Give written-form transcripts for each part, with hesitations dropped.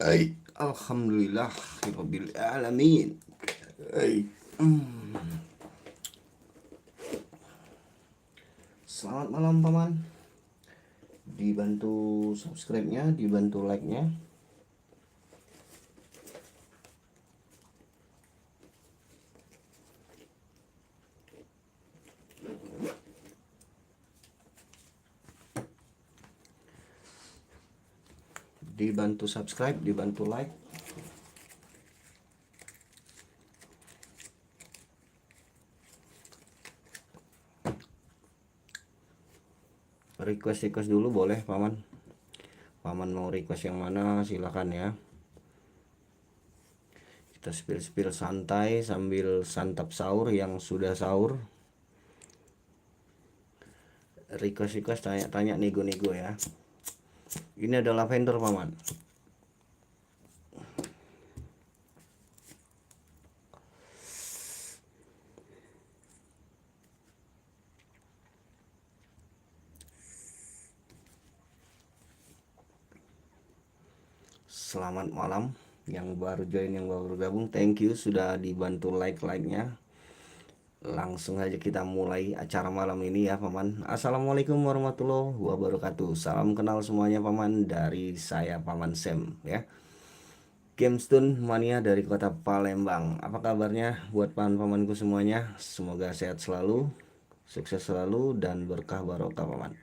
Alhamdulillah rabbil alamin. Ai. Selamat malam paman. Dibantu subscribe-nya, dibantu like-nya. Dibantu subscribe, dibantu like. Request dulu boleh paman. Paman mau request yang mana silakan ya. Kita spill santai sambil santap sahur yang sudah sahur. Request tanya-tanya, nego-nego ya. Ini ada lavender paman. Selamat malam yang baru join, yang baru gabung, thank you sudah dibantu like-nya. Langsung aja kita mulai acara malam ini ya paman. Assalamualaikum warahmatullahi wabarakatuh. Salam kenal semuanya paman, dari saya Paman Sam ya. Gamestone Mania dari kota Palembang. Apa kabarnya buat paman-pamanku semuanya? Semoga sehat selalu, sukses selalu, dan berkah barokah paman.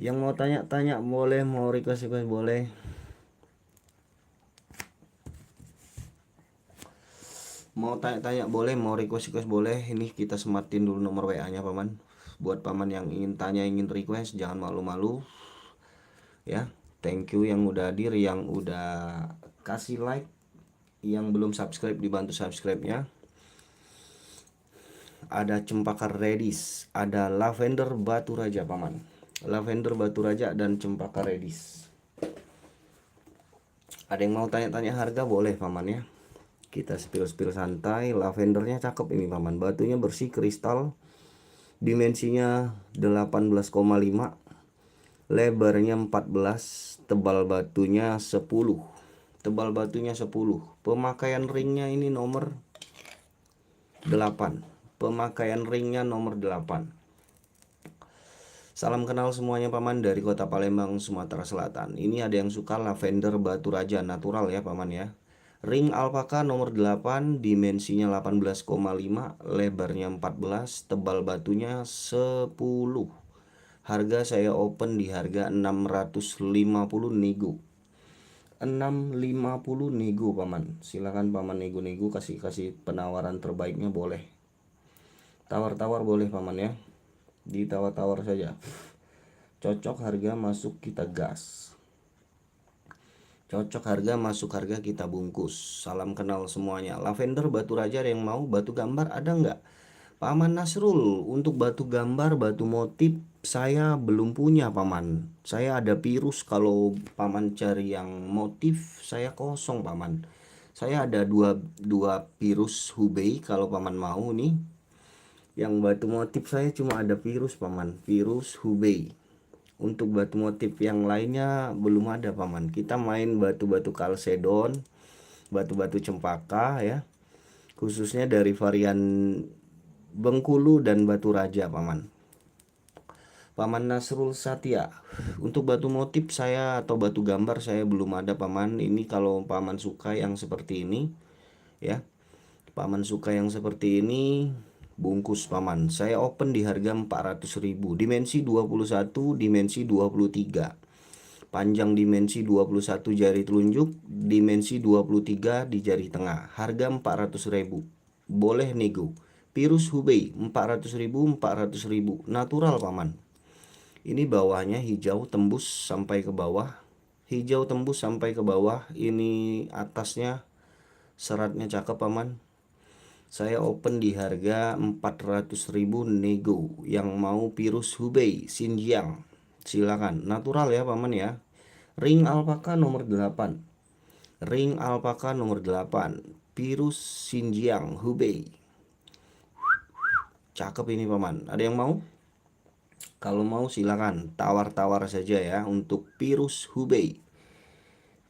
Yang mau tanya-tanya boleh, mau request boleh. Mau tanya-tanya boleh, mau request boleh. Ini kita sematin dulu nomor WA-nya paman. Buat paman yang ingin tanya, ingin request, jangan malu-malu ya. Thank you yang udah hadir, yang udah kasih like, yang belum subscribe dibantu subscribe-nya. Ada cempaka redis, ada lavender batu raja paman. Lavender batu raja dan cempaka redis. Ada yang mau tanya-tanya harga boleh paman ya. Kita spill santai. Lavendernya cakep ini paman, batunya bersih kristal, dimensinya 18,5, lebarnya 14, tebal batunya 10. Pemakaian ringnya ini nomor 8. Pemakaian ringnya nomor 8. Salam kenal semuanya paman, dari kota Palembang, Sumatera Selatan. Ini ada yang suka lavender batu raja natural ya paman ya. Ring alpaka nomor 8, dimensinya 18,5, lebarnya 14, tebal batunya 10. Harga saya open di harga 650 nego. 650 nego paman. Silakan paman nego-nego, kasih penawaran terbaiknya boleh. Tawar-tawar boleh paman ya. Ditawar-tawar saja. Cocok harga masuk kita gas. Cocok harga masuk harga kita bungkus. Salam kenal semuanya. Lavender batu raja, ada yang mau batu gambar ada nggak? Paman Nasrul, untuk batu gambar, batu motif saya belum punya paman. Saya ada virus, kalau paman cari yang motif saya kosong paman. Saya ada dua virus Hubei kalau paman mau nih. Yang batu motif saya cuma ada virus paman, virus Hubei. Untuk batu motif yang lainnya belum ada paman. Kita main batu-batu kalsedon, batu-batu cempaka ya, khususnya dari varian Bengkulu dan batu raja paman. Paman Nasrul Satya, untuk batu motif saya atau batu gambar saya belum ada paman. Ini kalau paman suka yang seperti ini ya, paman suka yang seperti ini, bungkus paman. Saya open di harga 400.000. Dimensi 21, dimensi 23. Panjang dimensi 21 jari telunjuk, dimensi 23 di jari tengah. Harga 400.000. Boleh nego. Virus Hubei 400.000, 400.000. Natural paman. Ini bawahnya hijau tembus sampai ke bawah. Hijau tembus sampai ke bawah. Ini atasnya seratnya cakep paman. Saya open di harga 400.000 nego. Yang mau virus Hubei Xinjiang silakan. Natural ya paman ya. Ring alpaka nomor 8. Ring alpaka nomor 8. Virus Xinjiang Hubei. Cakep ini paman. Ada yang mau? Kalau mau silakan tawar-tawar saja ya untuk virus Hubei.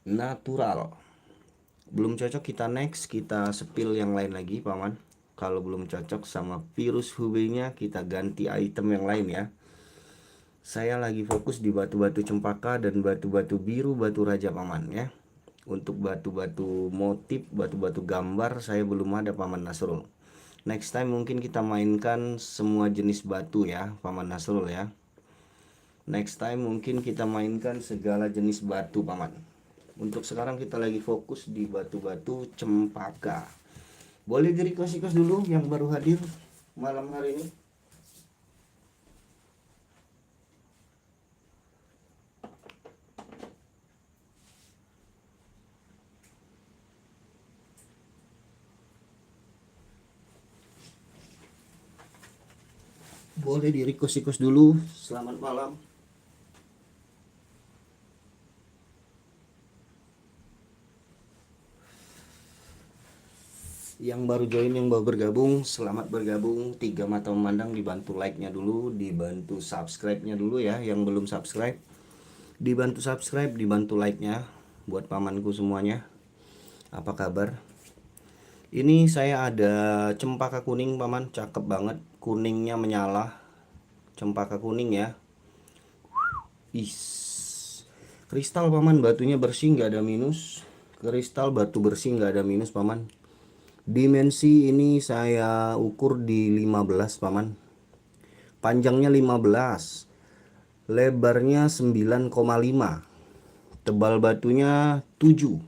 natural. Belum cocok, kita next, kita spill yang lain lagi paman. Kalau belum cocok sama virus HB-nya, kita ganti item yang lain ya. Saya lagi fokus di batu-batu cempaka dan batu-batu biru batu raja paman ya. Untuk batu-batu motif, batu-batu gambar saya belum ada paman Nasrul. Next time mungkin kita mainkan semua jenis batu ya paman Nasrul ya. Next time mungkin kita mainkan segala jenis batu paman. Untuk sekarang kita lagi fokus di batu-batu cempaka. Boleh di request dulu yang baru hadir malam hari ini. Boleh di request dulu. Selamat malam. Yang baru join, yang baru bergabung, selamat bergabung. 3 mata memandang, dibantu like-nya dulu, dibantu subscribe-nya dulu ya. Yang belum subscribe, dibantu subscribe, dibantu like-nya. Buat pamanku semuanya, apa kabar? Ini saya ada cempaka kuning paman, cakep banget. Kuningnya menyala, cempaka kuning ya. Kristal paman, batunya bersih, nggak ada minus. Kristal batu bersih, nggak ada minus paman. Dimensi ini saya ukur di 15 paman. Panjangnya 15, lebarnya 9,5, tebal batunya 7.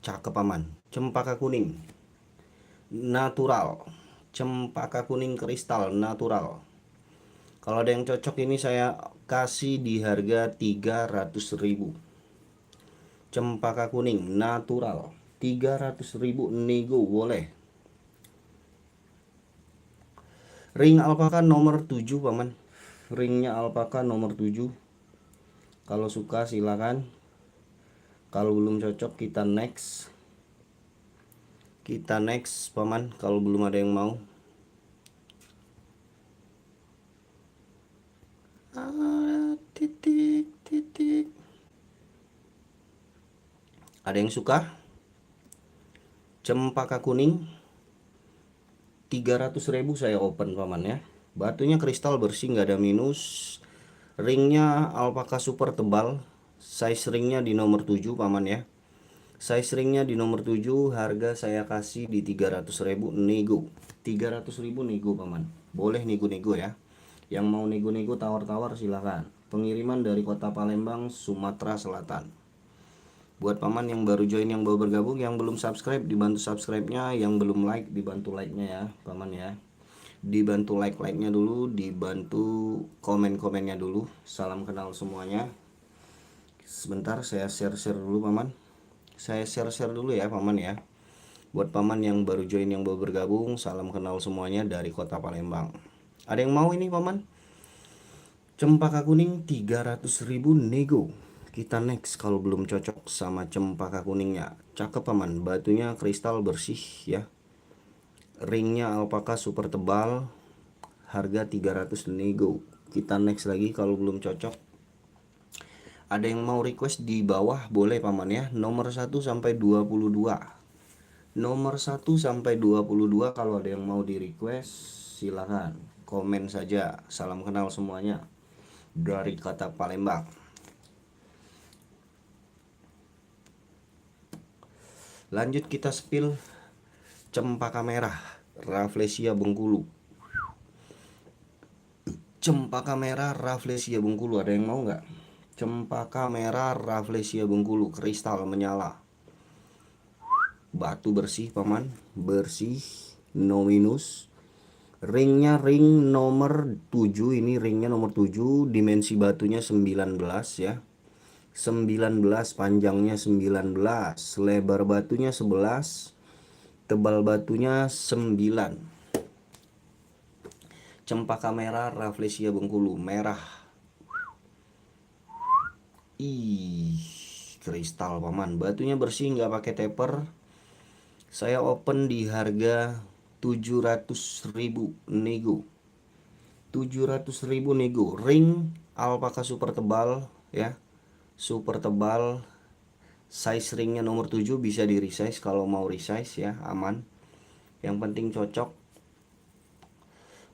Cakep paman. Cempaka kuning natural, cempaka kuning kristal natural. Kalau ada yang cocok ini saya kasih di harga 300.000. Cempaka kuning natural 300.000 nego boleh. Ring alpaka nomor 7 paman. Ringnya alpaka nomor 7. Kalau suka silakan. Kalau belum cocok kita next. Kita next paman, kalau belum ada yang mau. Titik. Ada yang suka? Cempaka kuning 300.000 saya open paman ya. Batunya kristal bersih, nggak ada minus. Ringnya alpaka super tebal. Size ringnya di nomor 7 paman ya. Size ringnya di nomor 7. Harga saya kasih di 300.000 nego. 300.000 nego paman. Boleh nego-nego ya. Yang mau nego-nego tawar-tawar silahkan. Pengiriman dari kota Palembang, Sumatera Selatan. Buat paman yang baru join, yang baru bergabung, yang belum subscribe, dibantu subscribe-nya. Yang belum like, dibantu like-nya ya paman ya. Dibantu like-nya dulu, dibantu komen-komennya dulu. Salam kenal semuanya. Sebentar saya share-share dulu paman. Saya share-share dulu ya paman ya. Buat paman yang baru join, yang baru bergabung, salam kenal semuanya dari kota Palembang. Ada yang mau ini paman? Cempaka kuning 300.000 nego. Kita next kalau belum cocok sama cempaka kuningnya. Cakep paman, batunya kristal bersih ya. Ringnya alpaka super tebal. Harga 300 nego. Kita next lagi kalau belum cocok. Ada yang mau request di bawah boleh paman ya. Nomor 1 sampai 22. Nomor 1 sampai 22 kalau ada yang mau di request silakan. Komen saja. Salam kenal semuanya dari kota Palembang. Lanjut kita spill cempaka merah Rafflesia Bengkulu. Cempaka merah Rafflesia Bengkulu, ada yang mau nggak? Cempaka merah Rafflesia Bengkulu, kristal menyala. Batu bersih paman, bersih, no minus. Ringnya ring nomor 7, ini ringnya nomor 7, dimensi batunya 19 ya. 19, panjangnya 19, lebar batunya 11, tebal batunya 9. Cempaka merah Rafflesia Bengkulu, merah. Kristal paman, batunya bersih, nggak pakai taper. Saya open di harga 700.000 nego. 700.000 nego. Ring alpaka super tebal ya. super tebal. Size ringnya nomor 7, bisa di resize kalau mau resize ya, aman. Yang penting cocok.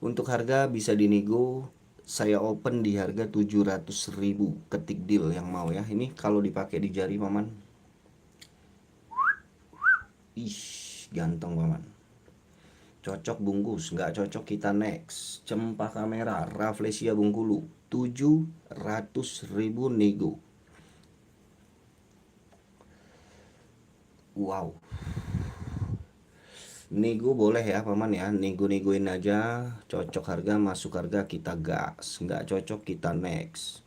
Untuk harga bisa dinego, saya open di harga 700.000, ketik deal yang mau ya. Ini kalau dipakai di jari paman, ih ganteng paman. Cocok bungkus, nggak cocok kita next. Cempaka merah Rafflesia Bengkulu 700.000 nego. Wow, nego boleh ya paman ya, nego-negoin aja. Cocok harga, masuk harga, kita gas. Nggak cocok kita next.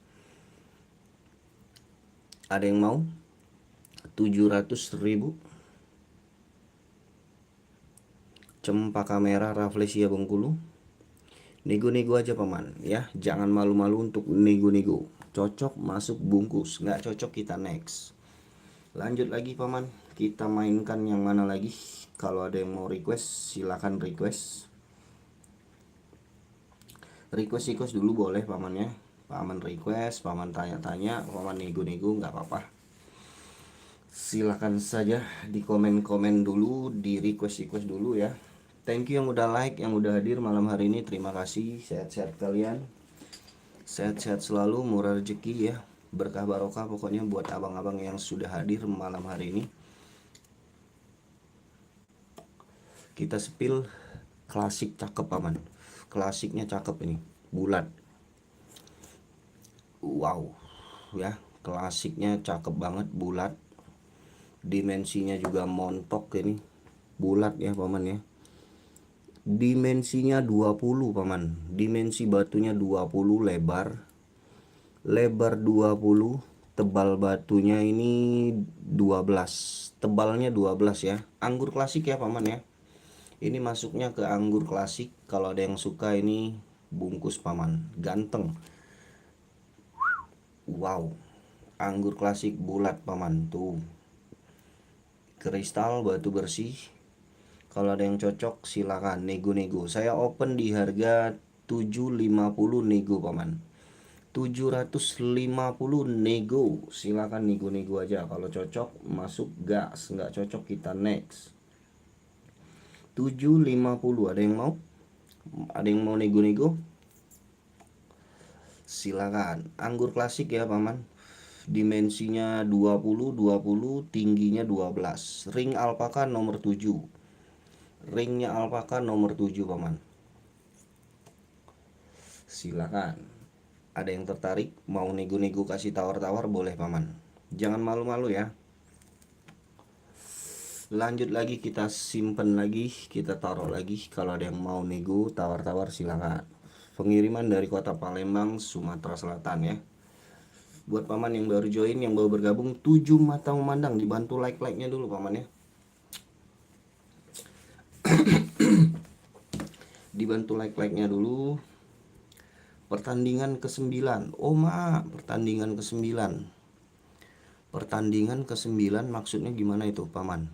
Ada yang mau 700.000? Cempaka merah Rafflesia Bengkulu, nego-nego aja paman ya, jangan malu-malu untuk nego-nego. Cocok masuk bungkus, nggak cocok kita next. Lanjut lagi paman, kita mainkan yang mana lagi? Kalau ada yang mau request silahkan request. Request dulu boleh paman ya. Paman request, paman tanya-tanya, paman nego-nego, nggak apa-apa. Silahkan saja di komen-komen dulu, di request dulu ya. Thank you yang udah like, yang udah hadir malam hari ini. Terima kasih, sehat-sehat kalian. Sehat-sehat selalu, murah rezeki ya. Berkah barokah pokoknya buat abang-abang yang sudah hadir malam hari ini. Kita spill klasik cakep paman. Klasiknya cakep ini, bulat. Wow ya, klasiknya cakep banget, bulat. Dimensinya juga montok ini. Bulat ya paman ya. Dimensinya 20 paman. Dimensi batunya 20, lebar 20, tebal batunya ini 12. Tebalnya 12 ya. Anggur klasik ya paman ya. Ini masuknya ke anggur klasik. Kalau ada yang suka ini bungkus paman. Ganteng. Wow. Anggur klasik bulat paman tuh. Kristal batu bersih. Kalau ada yang cocok silakan nego-nego. Saya open di harga 750 nego paman. 750 nego. Silakan nego-nego aja. Kalau cocok masuk gas, nggak cocok kita next. 750 ada yang mau? Ada yang mau nego-nego? Silakan. Anggur klasik ya paman. Dimensinya 20, tingginya 12. Ring alpaka nomor 7. Ringnya alpaka nomor 7 paman. Silakan. Ada yang tertarik mau nego-nego kasih tawar-tawar boleh paman. Jangan malu-malu ya. Lanjut lagi, kita simpen lagi, kita taruh lagi. Kalau ada yang mau nego tawar-tawar silakan. Pengiriman dari kota Palembang, Sumatera Selatan ya. Buat paman yang baru join, yang baru bergabung, 7 mata memandang, dibantu like-nya dulu paman ya. Dibantu like-nya dulu. Pertandingan ke-9. Oh ma, pertandingan ke-9. Pertandingan ke-9 maksudnya gimana itu paman?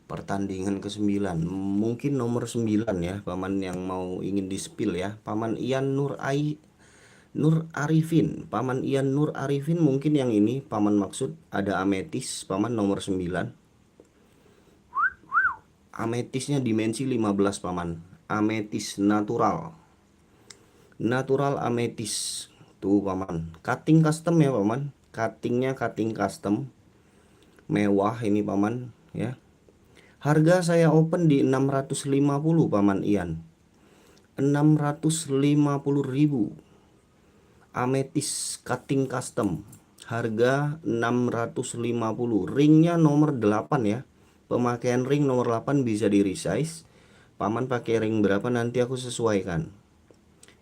Pertandingan ke-9 mungkin nomor 9 ya paman, yang mau ingin di-spill ya. Paman Ian Nur Arifin. Paman Ian Nur Arifin mungkin yang ini paman maksud. Ada ametis paman nomor 9. Ametisnya dimensi 15 paman. Ametis natural. Natural ametis. Tuh paman. Cutting custom ya paman. Cuttingnya cutting custom. Mewah ini paman ya. Harga saya open di 650 paman Ian. 650.000. Ametis cutting custom. Harga 650. Ringnya nomor 8 ya. Pemakaian ring nomor 8 bisa di resize. Paman pakai ring berapa nanti aku sesuaikan.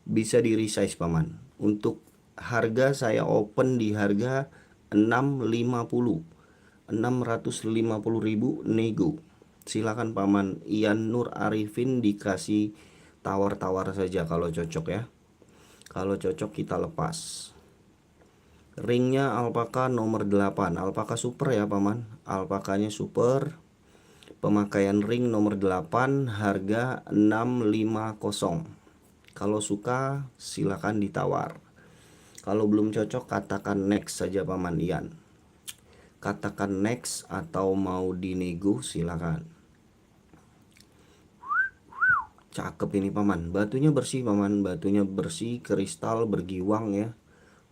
Bisa di resize paman. Untuk harga saya open di harga 650. 650.000 nego. Silakan paman Ian Nur Arifin dikasih tawar-tawar saja kalau cocok ya. Kalau cocok kita lepas. Ringnya alpaka nomor 8. Alpaka super ya paman. Alpakanya super. Pemakaian ring nomor 8. Harga 650. Kalau suka silakan ditawar. Kalau belum cocok katakan next saja Paman Ian. Katakan next atau mau dinego silakan. Cakep ini Paman. Batunya bersih Paman, batunya bersih, kristal bergiwang ya.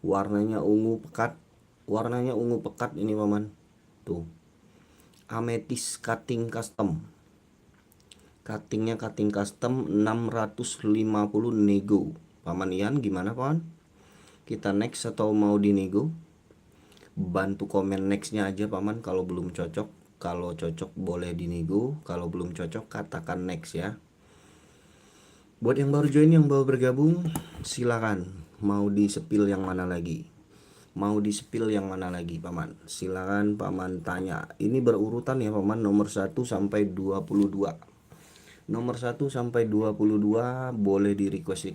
Warnanya ungu pekat. Warnanya ungu pekat ini Paman. Tuh. Amethyst cutting custom. Cuttingnya cutting custom 650 nego. Paman Ian gimana Paman? Kita next atau mau dinego? Bantu komen nextnya aja Paman kalau belum cocok. Kalau cocok boleh dinego, kalau belum cocok katakan next ya. Buat yang baru join, yang baru bergabung, silakan. Mau di spill yang mana lagi? Mau di spill yang mana lagi Paman? Silakan Paman tanya. Ini berurutan ya Paman, nomor 1 sampai 22. Nomor 1 sampai 22 boleh di request.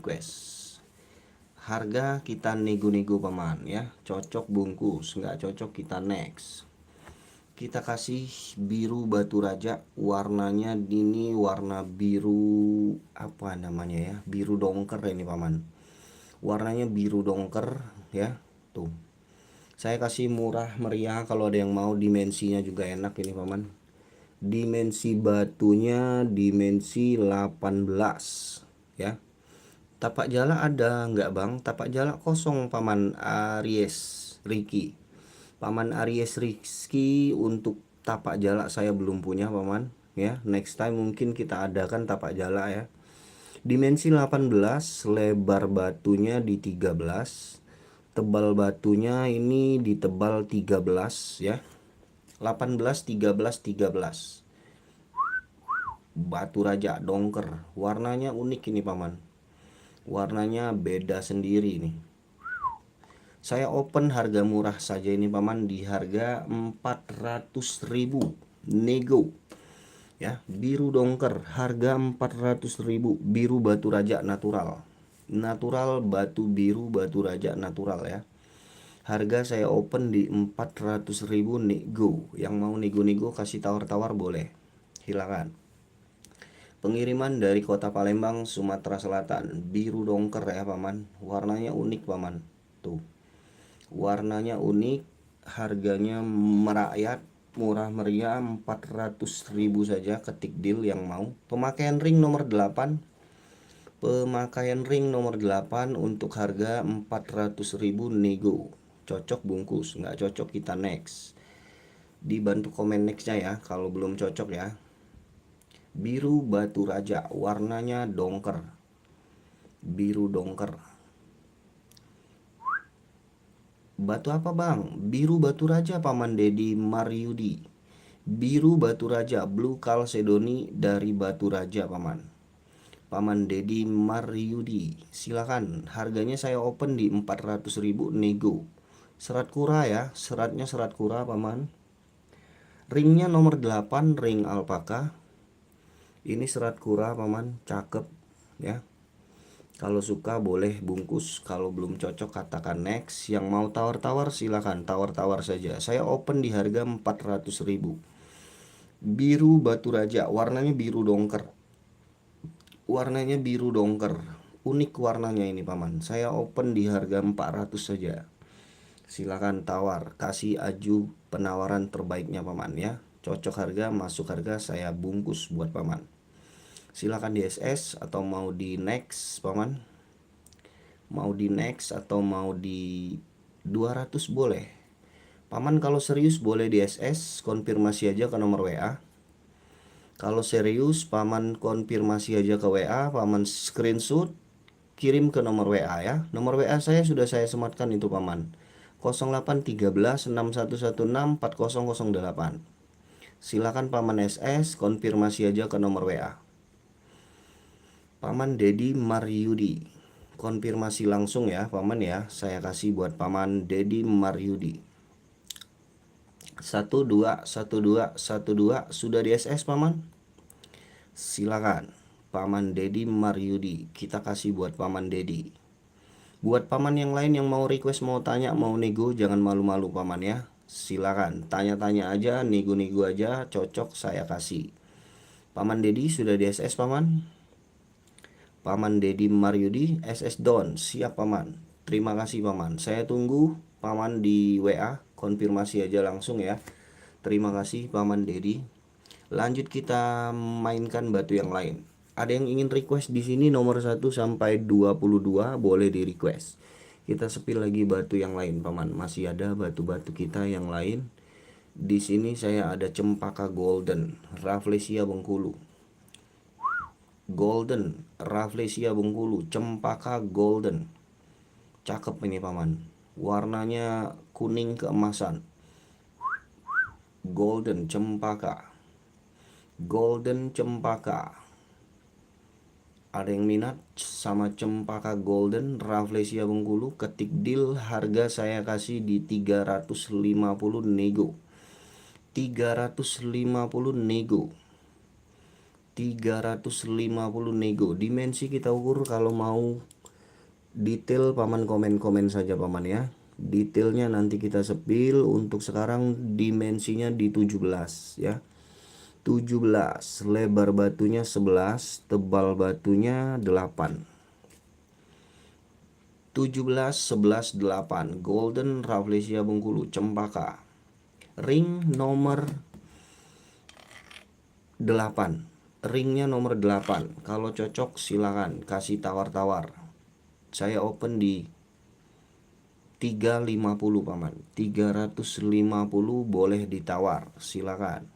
Harga kita nego-nego Paman ya. Cocok bungkus, nggak cocok kita next. Kita kasih biru batu raja, warnanya ini warna biru apa namanya ya, biru dongker ini Paman. Warnanya biru dongker ya. Tuh, saya kasih murah meriah. Kalau ada yang mau dimensinya juga enak ini Paman. Dimensi batunya dimensi 18 ya. Tapak jala ada nggak Bang? Tapak jala kosong Paman Aries Ricky. Paman Aries Rizky untuk tapak jala saya belum punya Paman ya. Next time mungkin kita adakan tapak jala ya. Dimensi 18, lebar batunya di 13, tebal batunya ini di tebal 13 ya. 18, 13, 13. Batu raja dongker. Warnanya unik ini Paman. Warnanya beda sendiri nih. Saya open harga murah saja ini Paman di harga 400.000 nego ya. Biru dongker harga 400.000, biru batu raja natural batu biru batu raja natural ya. Harga saya open di 400.000 nego. Yang mau nego-nego kasih tawar-tawar boleh, silakan. Pengiriman dari kota Palembang, Sumatera Selatan. Biru dongker ya Paman. Warnanya unik Paman. Tuh, warnanya unik, harganya merakyat, murah meriah, 400.000 saja. Ketik deal yang mau. Pemakaian ring nomor 8. Pemakaian ring nomor 8 untuk harga 400.000 nego. Cocok bungkus, nggak cocok kita next. Dibantu komen nextnya ya kalau belum cocok ya. Biru batu raja, warnanya dongker, biru dongker. Batu apa Bang? Biru batu raja Paman Dedi Maryudi. Biru batu raja, Blue Chalcedony dari batu raja Paman. Paman Dedi Maryudi. Silakan. Harganya saya open di 400.000 nego. Serat kura ya, seratnya serat kura Paman. Ringnya nomor 8, ring alpaka. Ini serat kura Paman, cakep ya. Kalau suka boleh bungkus, kalau belum cocok katakan next. Yang mau tawar-tawar silakan tawar-tawar saja. Saya open di harga 400.000. Biru batu raja, warnanya biru dongker. Warnanya biru dongker. Unik warnanya ini Paman. Saya open di harga 400 saja. Silakan tawar, kasih aju penawaran terbaiknya Paman ya. Cocok harga, masuk harga, saya bungkus buat Paman. Silakan di SS atau mau di next Paman. Mau di next atau mau di 200 boleh Paman. Kalau serius boleh di SS, konfirmasi aja ke nomor WA. Kalau serius Paman konfirmasi aja ke WA, Paman screenshot kirim ke nomor WA ya. Nomor WA saya sudah saya sematkan itu Paman. 0813 6116 4008. Silakan Paman SS konfirmasi aja ke nomor WA. Paman Dedi Maryudi. Konfirmasi langsung ya Paman ya. Saya kasih buat Paman Dedi Maryudi. 1212 sudah di SS Paman. Silakan Paman Dedi Maryudi, kita kasih buat Paman Dedi. Buat Paman yang lain yang mau request, mau tanya, mau nego, jangan malu-malu Paman ya. Silakan tanya-tanya aja, nego-nego aja, cocok saya kasih. Paman Dedi sudah di SS Paman. Paman Dedi Maryudi SS Don, siap Paman. Terima kasih paman. Saya tunggu paman di WA, konfirmasi aja langsung ya. Terima kasih paman Dedi. Lanjut kita mainkan batu yang lain. Ada yang ingin request di sini nomor 1 sampai 22 boleh di request. Kita sepil lagi batu yang lain paman. Masih ada batu-batu kita yang lain. Di sini saya ada cempaka golden, Rafflesia Bengkulu. Golden, Rafflesia Bengkulu, cempaka golden. Cakep ini paman. Warnanya kuning keemasan. Golden cempaka. Golden cempaka. Ada yang minat sama cempaka golden Rafflesia Bengkulu? Ketik deal, harga saya kasih di 350 nego. 350 nego. 350 nego. Dimensi kita ukur, kalau mau detail paman komen-komen saja paman ya. Detailnya nanti kita sepil. Untuk sekarang dimensinya di 17 ya. 17, lebar batunya 11, tebal batunya 8. 17, 11, 8. Golden Rafflesia Bengkulu cempaka. Ring nomor 8. Ringnya nomor 8. Kalau cocok silakan kasih tawar-tawar. Saya open di 350 paman. 350 boleh ditawar, silakan.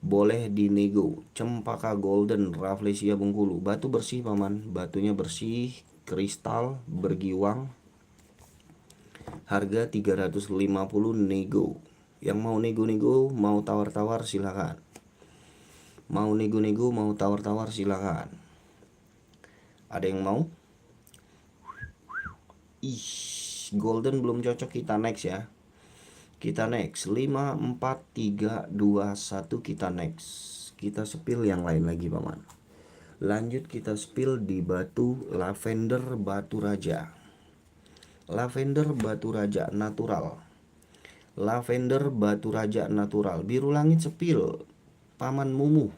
Boleh dinego. Cempaka golden Rafflesia Bengkulu. Batu bersih paman. Batunya bersih, kristal, bergiwang. Harga 350 nego. Yang mau nego-nego, mau tawar-tawar silakan. Mau nego-nego, mau tawar-tawar silakan. Ada yang mau? Ih, golden belum cocok, kita next ya. Kita next 5, 4, 3, 2, 1. Kita next. Kita spill yang lain lagi paman. Lanjut kita spill di batu lavender batu raja. Lavender batu raja natural. Lavender batu raja natural. Biru langit spill paman Mumuh.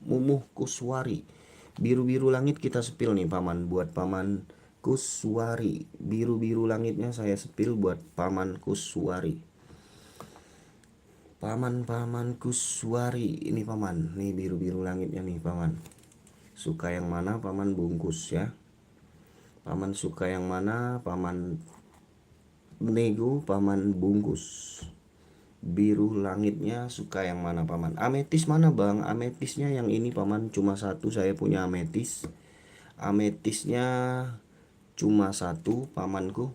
Mumuh Kuswari. Biru-biru langit kita spill nih paman, buat paman Kuswari. Biru-biru langitnya saya spill buat paman Kuswari. Paman Kuswari ini paman. Nih biru-biru langitnya nih paman. Suka yang mana paman bungkus ya. Paman suka yang mana paman nego, paman bungkus. Biru langitnya suka yang mana paman. Ametis mana bang? Ametisnya yang ini paman, cuma satu. Saya punya ametis. Ametisnya cuma satu pamanku.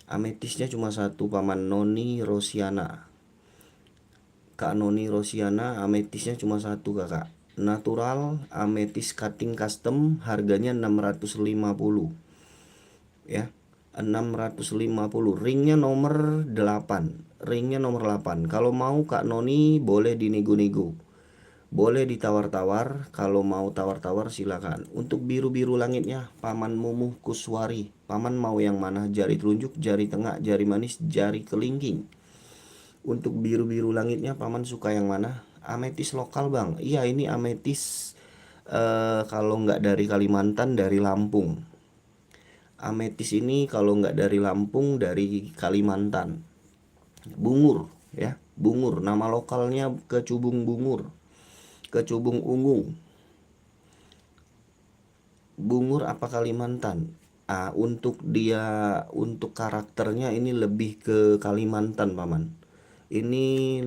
Ametisnya cuma satu paman. Noni Rosiana. Kak Noni Rosiana, ametisnya cuma satu kakak. Natural ametis cutting custom, harganya 650 ya. 650. Ringnya nomor 8. Ringnya nomor 8. Kalau mau Kak Noni boleh dinego-nego. Boleh ditawar-tawar. Kalau mau tawar-tawar silakan. Untuk biru-biru langitnya paman Mumuh Kuswari. Paman mau yang mana? Jari telunjuk, jari tengah, jari manis, jari kelingking. Untuk biru-biru langitnya paman suka yang mana? Ametis lokal bang. Iya ini ametis kalau nggak dari Kalimantan, dari Lampung. Ametis ini kalau nggak dari Lampung, dari Kalimantan. Bungur ya, bungur. Nama lokalnya Kecubung Bungur, Kecubung Ungu. Bungur apa Kalimantan? Untuk dia, untuk karakternya ini lebih ke Kalimantan paman. Ini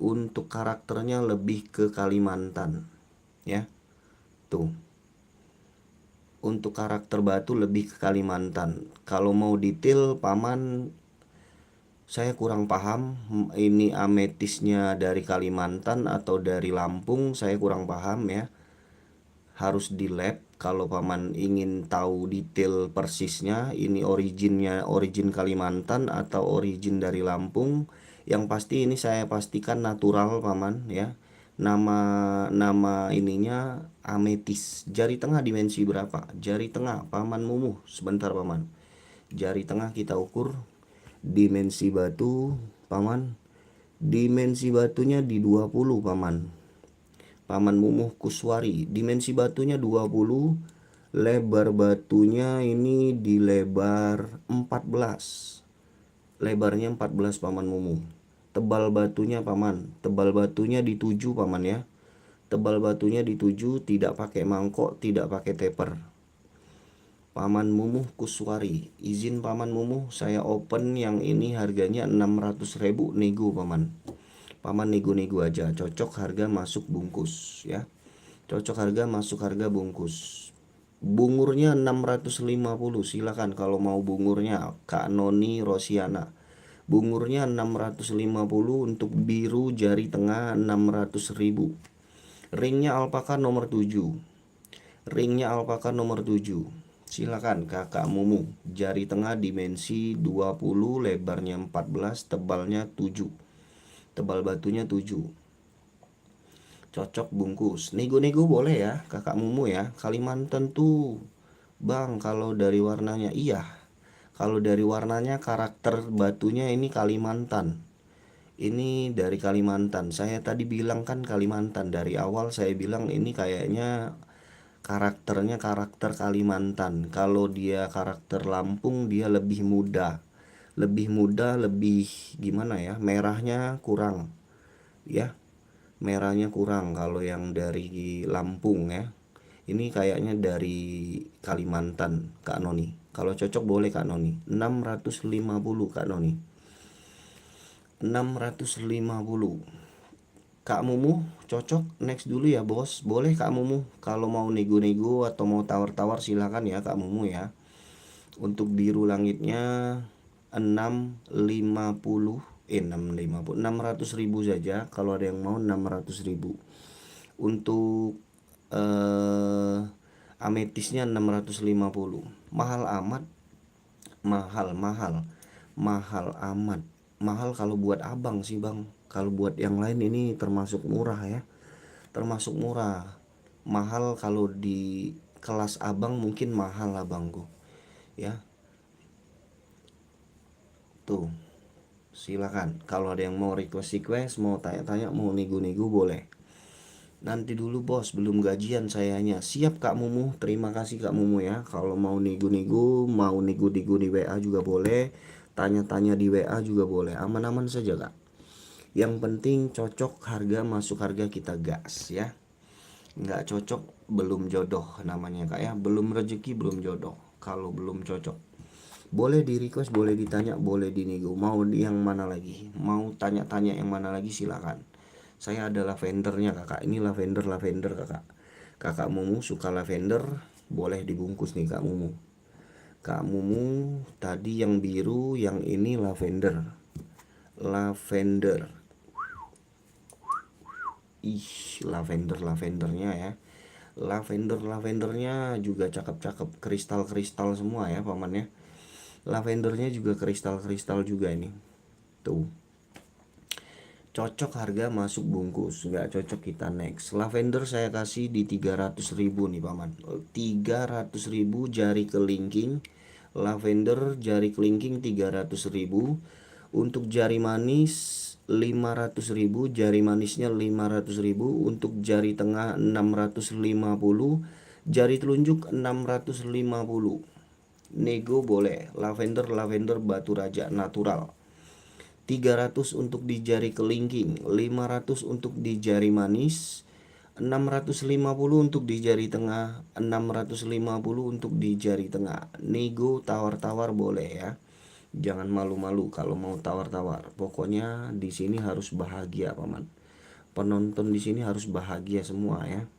untuk karakternya lebih ke Kalimantan ya. Tuh. Untuk karakter batu lebih ke Kalimantan. Kalau mau detail paman, saya kurang paham ini ametisnya dari Kalimantan atau dari Lampung, saya kurang paham ya. Harus di lab kalau paman ingin tahu detail persisnya, ini originnya origin Kalimantan atau origin dari Lampung. Yang pasti ini saya pastikan natural paman ya. Nama ininya ametis. Jari tengah dimensi berapa? Jari tengah paman Mumuh. Sebentar paman. Jari tengah kita ukur. Dimensi batu paman. Dimensi batunya di 20 paman. Paman Mumuh Kuswari. Dimensi batunya 20. Lebar batunya ini di lebar 14. Lebarnya 14 Paman Mumu. Tebal batunya Paman, tebal batunya di 7 Paman ya. Tebal batunya di 7, tidak pakai mangkok, tidak pakai teper. Paman Mumuh Kuswari, izin Paman Mumuh, saya open yang ini harganya 600.000 nego Paman. Paman nego-nego aja, cocok harga masuk bungkus ya. Cocok harga masuk harga bungkus. Bungurnya 650, silakan kalau mau bungurnya Kak Noni Rosiana. Bungurnya 650 untuk biru jari tengah 600.000. Ringnya alpaka nomor 7. Ringnya alpaka nomor 7. Silakan Kakak Mumu. Jari tengah dimensi 20, lebarnya 14, tebalnya 7. Tebal batunya 7. Cocok bungkus. Nego-nego boleh ya Kakak Mumu ya. Kalimantan tuh Bang, kalau dari warnanya iya. Kalau dari warnanya karakter batunya ini Kalimantan. Ini dari Kalimantan. Saya tadi bilang kan Kalimantan. Dari awal saya bilang ini kayaknya karakternya karakter Kalimantan. Kalau dia karakter Lampung dia lebih muda. Lebih muda, lebih gimana ya? Merahnya kurang. Ya, merahnya kurang kalau yang dari Lampung ya. Ini kayaknya dari Kalimantan Kak Noni. Kalau cocok boleh Kak Noni. 650 Kak Noni. 650. Kak Mumu cocok next dulu ya bos. Boleh Kak Mumu. Kalau mau nego-nego atau mau tawar-tawar silakan ya Kak Mumu ya. Untuk biru langitnya 650 650 600.000 saja. Kalau ada yang mau 600.000. Untuk ametisnya 650. Mahal amat. Mahal amat. Mahal kalau buat abang sih bang. Kalau buat yang lain ini termasuk murah ya. Termasuk murah. Mahal kalau di kelas abang mungkin mahal abangku ya. Tuh, silakan kalau ada yang mau request, mau tanya-tanya, mau nego-nego boleh. Nanti dulu bos, belum gajian sayanya. Siap Kak Mumu, terima kasih Kak Mumu ya. Kalau mau nego-nego, mau nego-nego di WA juga boleh. Tanya-tanya di WA juga boleh. Aman-aman saja Kak. Yang penting cocok harga, masuk harga kita gas ya. Nggak cocok belum jodoh namanya Kak ya. Belum rezeki belum jodoh. Kalau belum cocok boleh di request, boleh ditanya, boleh dinego. Mau yang mana lagi? Mau tanya-tanya yang mana lagi silakan. Saya ada lavendernya kakak. Ini lavender kakak. Kakak Mumu suka lavender, boleh dibungkus nih Kak Mumu. Kak Mumu tadi yang biru, yang ini lavender. Lavender. Ih, lavendernya ya. Lavendernya juga cakep-cakep, kristal-kristal semua ya paman ya. Lavendernya juga kristal-kristal juga ini. Tuh. Cocok harga masuk bungkus, nggak cocok kita next. Lavender saya kasih di 300.000 nih paman. 300.000 jari kelingking. Lavender jari kelingking 300.000. Untuk jari manis 500.000, jari manisnya 500.000. Untuk jari tengah 650, jari telunjuk 650. Nego boleh. Lavender batu raja natural. 300 untuk di jari kelingking, 500 untuk di jari manis, 650 untuk di jari tengah, 650 untuk di jari tengah. Nego tawar-tawar boleh ya. Jangan malu-malu kalau mau tawar-tawar. Pokoknya di sini harus bahagia paman. Penonton di sini harus bahagia semua ya.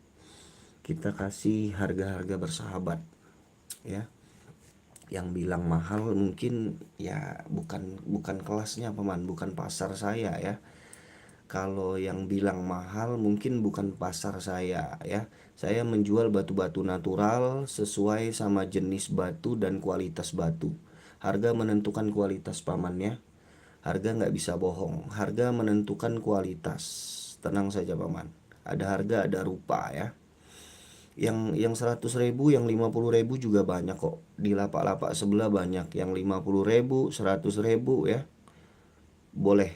Kita kasih harga-harga bersahabat ya. Yang bilang mahal mungkin ya bukan kelasnya paman, bukan pasar saya ya. Kalau yang bilang mahal mungkin bukan pasar saya ya. Saya menjual batu-batu natural sesuai sama jenis batu dan kualitas batu. Harga menentukan kualitas paman ya. Harga nggak bisa bohong. Harga menentukan kualitas. Tenang saja paman. Ada harga ada rupa ya. Yang 100.000, yang 50.000 juga banyak kok. Di lapak-lapak sebelah banyak yang 50.000, 100.000 ya. Boleh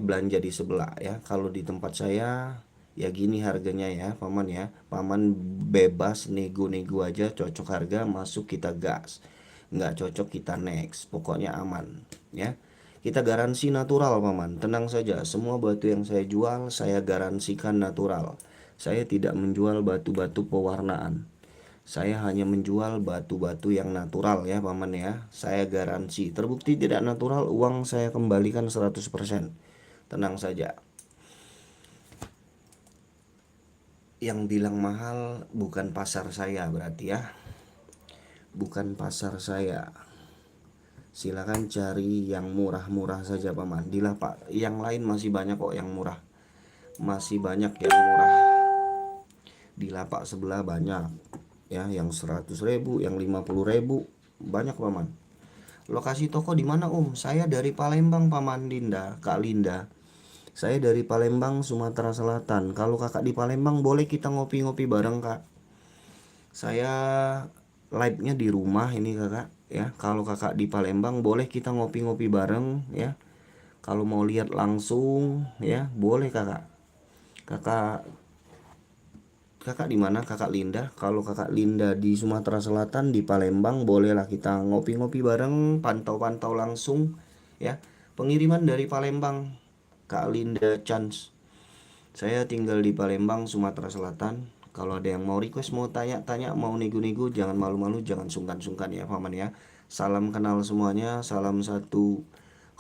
belanja di sebelah ya. Kalau di tempat saya Ya gini harganya ya paman ya. Paman bebas nego-nego aja, cocok harga masuk kita gas, nggak cocok kita next, pokoknya aman ya. Kita garansi natural paman, tenang saja, semua batu yang saya jual saya garansikan natural. Saya tidak menjual batu-batu pewarnaan, saya hanya menjual batu-batu yang natural ya paman ya. Saya garansi, terbukti tidak natural, uang saya kembalikan 100%. Tenang saja. Yang bilang mahal bukan pasar saya berarti ya, bukan pasar saya. Silakan cari yang murah-murah saja paman. Di lapak yang lain masih banyak kok yang murah, masih banyak yang murah. Di lapak sebelah banyak ya, yang 100.000, yang 50.000, banyak paman. Lokasi toko di mana om? Saya dari Palembang paman. Linda, Kak Linda, saya dari Palembang, Sumatera Selatan. Kalau kakak di Palembang boleh kita ngopi-ngopi bareng kak. Saya live-nya di rumah ini kakak ya. Kalau kakak di Palembang boleh kita ngopi-ngopi bareng ya. Kalau mau lihat langsung ya boleh kakak. Kakak kakak di mana kakak Linda? Kalau kakak Linda di Sumatera Selatan di Palembang bolehlah kita ngopi-ngopi bareng, pantau-pantau langsung ya. Pengiriman dari Palembang, Kak Linda Chance. Saya tinggal di Palembang, Sumatera Selatan. Kalau ada yang mau request, mau tanya-tanya, mau nego-nego, jangan malu-malu, jangan sungkan-sungkan ya paman ya. Salam kenal semuanya, salam satu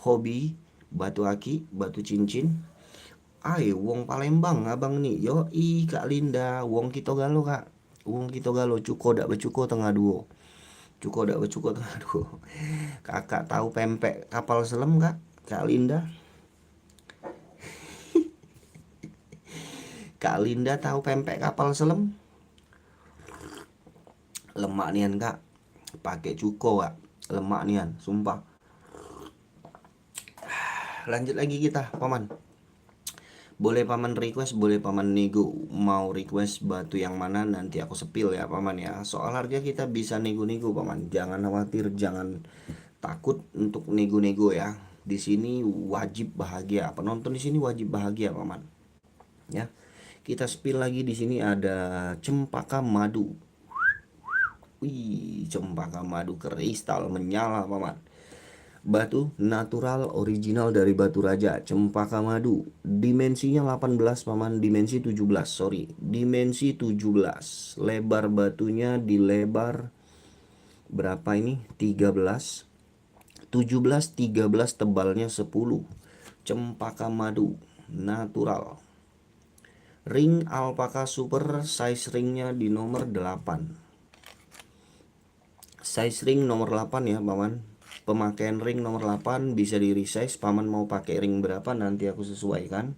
hobi, batu aki, batu cincin. Ai, wong Palembang abang nih, yo Kak Linda, wong Kito Galo kak. Wong Kito Galo, cuko dak becuko tengah duo. Cuko dak becuko tengah duo. Kakak tahu pempek kapal selam kak? Kak Linda. Kak Linda tahu pempek kapal selam? Lemak nian kak, pakai cuko kak, lemak nian sumpah. Lanjut lagi kita paman, boleh paman request, boleh paman nego. Mau request batu yang mana nanti aku sepil ya paman ya. Soal harga kita bisa nego-nego paman, jangan khawatir, jangan takut untuk nego-nego ya. Di sini wajib bahagia, penonton di sini wajib bahagia paman ya. Kita spill lagi, di sini ada cempaka madu. Wih, cempaka madu kristal menyala paman. Batu natural original dari batu raja, cempaka madu. Dimensinya 18 paman, dimensi 17, sorry. Dimensi 17. Lebar batunya di lebar berapa ini? 13. 17 13, tebalnya 10. Cempaka madu natural. Ring alpaka super, size ringnya di nomor 8. Size ring nomor 8 ya paman. Pemakaian ring nomor 8 bisa di resize, paman mau pakai ring berapa nanti aku sesuaikan.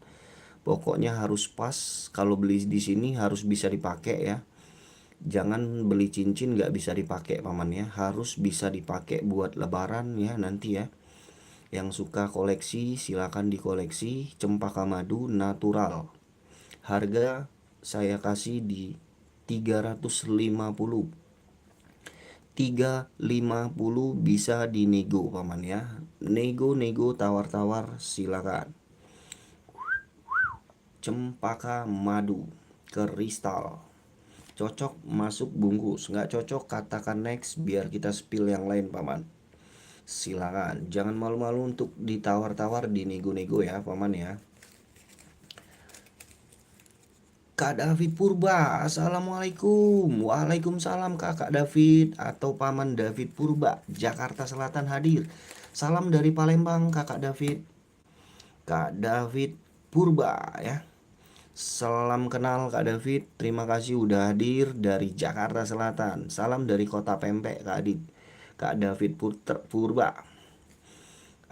Pokoknya harus pas, kalau beli di sini harus bisa dipakai ya. Jangan beli cincin nggak bisa dipakai paman ya, harus bisa dipakai buat lebaran ya nanti ya. Yang suka koleksi silakan dikoleksi. Cempaka madu natural. Harga saya kasih di 350. 350 bisa dinego paman ya. Nego-nego, tawar-tawar silakan. Cempaka madu kristal. Cocok masuk bungkus, nggak cocok katakan next biar kita spill yang lain paman. Silakan, jangan malu-malu untuk ditawar-tawar, dinego-nego ya paman ya. Kak David Purba, assalamualaikum. Waalaikumsalam kakak David atau paman David Purba, Jakarta Selatan hadir. Salam dari Palembang kakak David. Kak David Purba ya. Salam kenal Kak David, terima kasih udah hadir dari Jakarta Selatan. Salam dari Kota Pempek Kak Adit. Kak David Purba.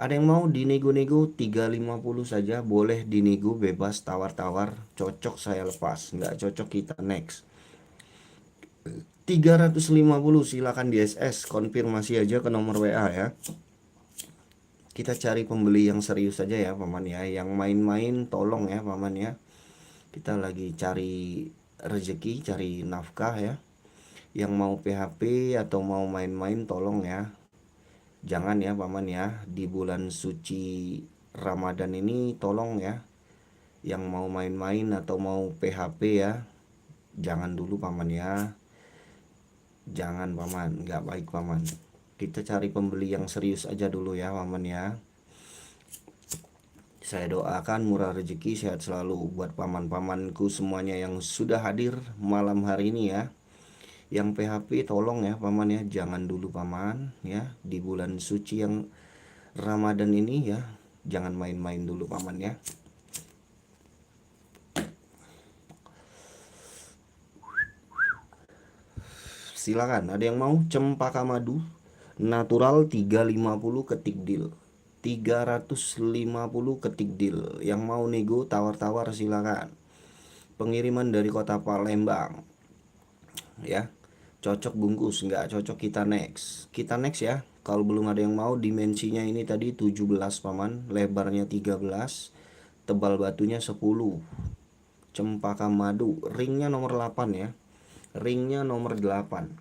Ada yang mau dinego-nego 350 saja, boleh dinego, bebas tawar-tawar. Cocok saya lepas, nggak cocok kita next. 350 silakan di SS, konfirmasi aja ke nomor WA ya. Kita cari pembeli yang serius saja ya paman ya. Yang main-main tolong ya paman ya. Kita lagi cari rezeki, cari nafkah ya. Yang mau PHP atau mau main-main tolong ya. Jangan ya paman ya, di bulan suci Ramadan ini tolong ya, Yang mau main-main atau mau PHP ya, jangan dulu paman ya. Jangan paman, nggak baik paman. Kita cari pembeli yang serius aja dulu ya paman ya. Saya doakan murah rezeki, sehat selalu buat paman-pamanku semuanya yang sudah hadir malam hari ini ya. Yang PHP tolong ya paman ya, jangan dulu paman ya. Di bulan suci yang Ramadan ini ya, jangan main-main dulu paman ya. Silakan, ada yang mau cempaka madu natural 350 ketik deal. 350 ketik deal. Yang mau nego tawar-tawar silakan. Pengiriman dari kota Palembang ya. Cocok bungkus, nggak cocok kita next. Kita next ya. Kalau belum ada yang mau, dimensinya ini tadi 17 paman, lebarnya 13, tebal batunya 10. Cempaka madu, ringnya nomor 8 ya. Ringnya nomor 8.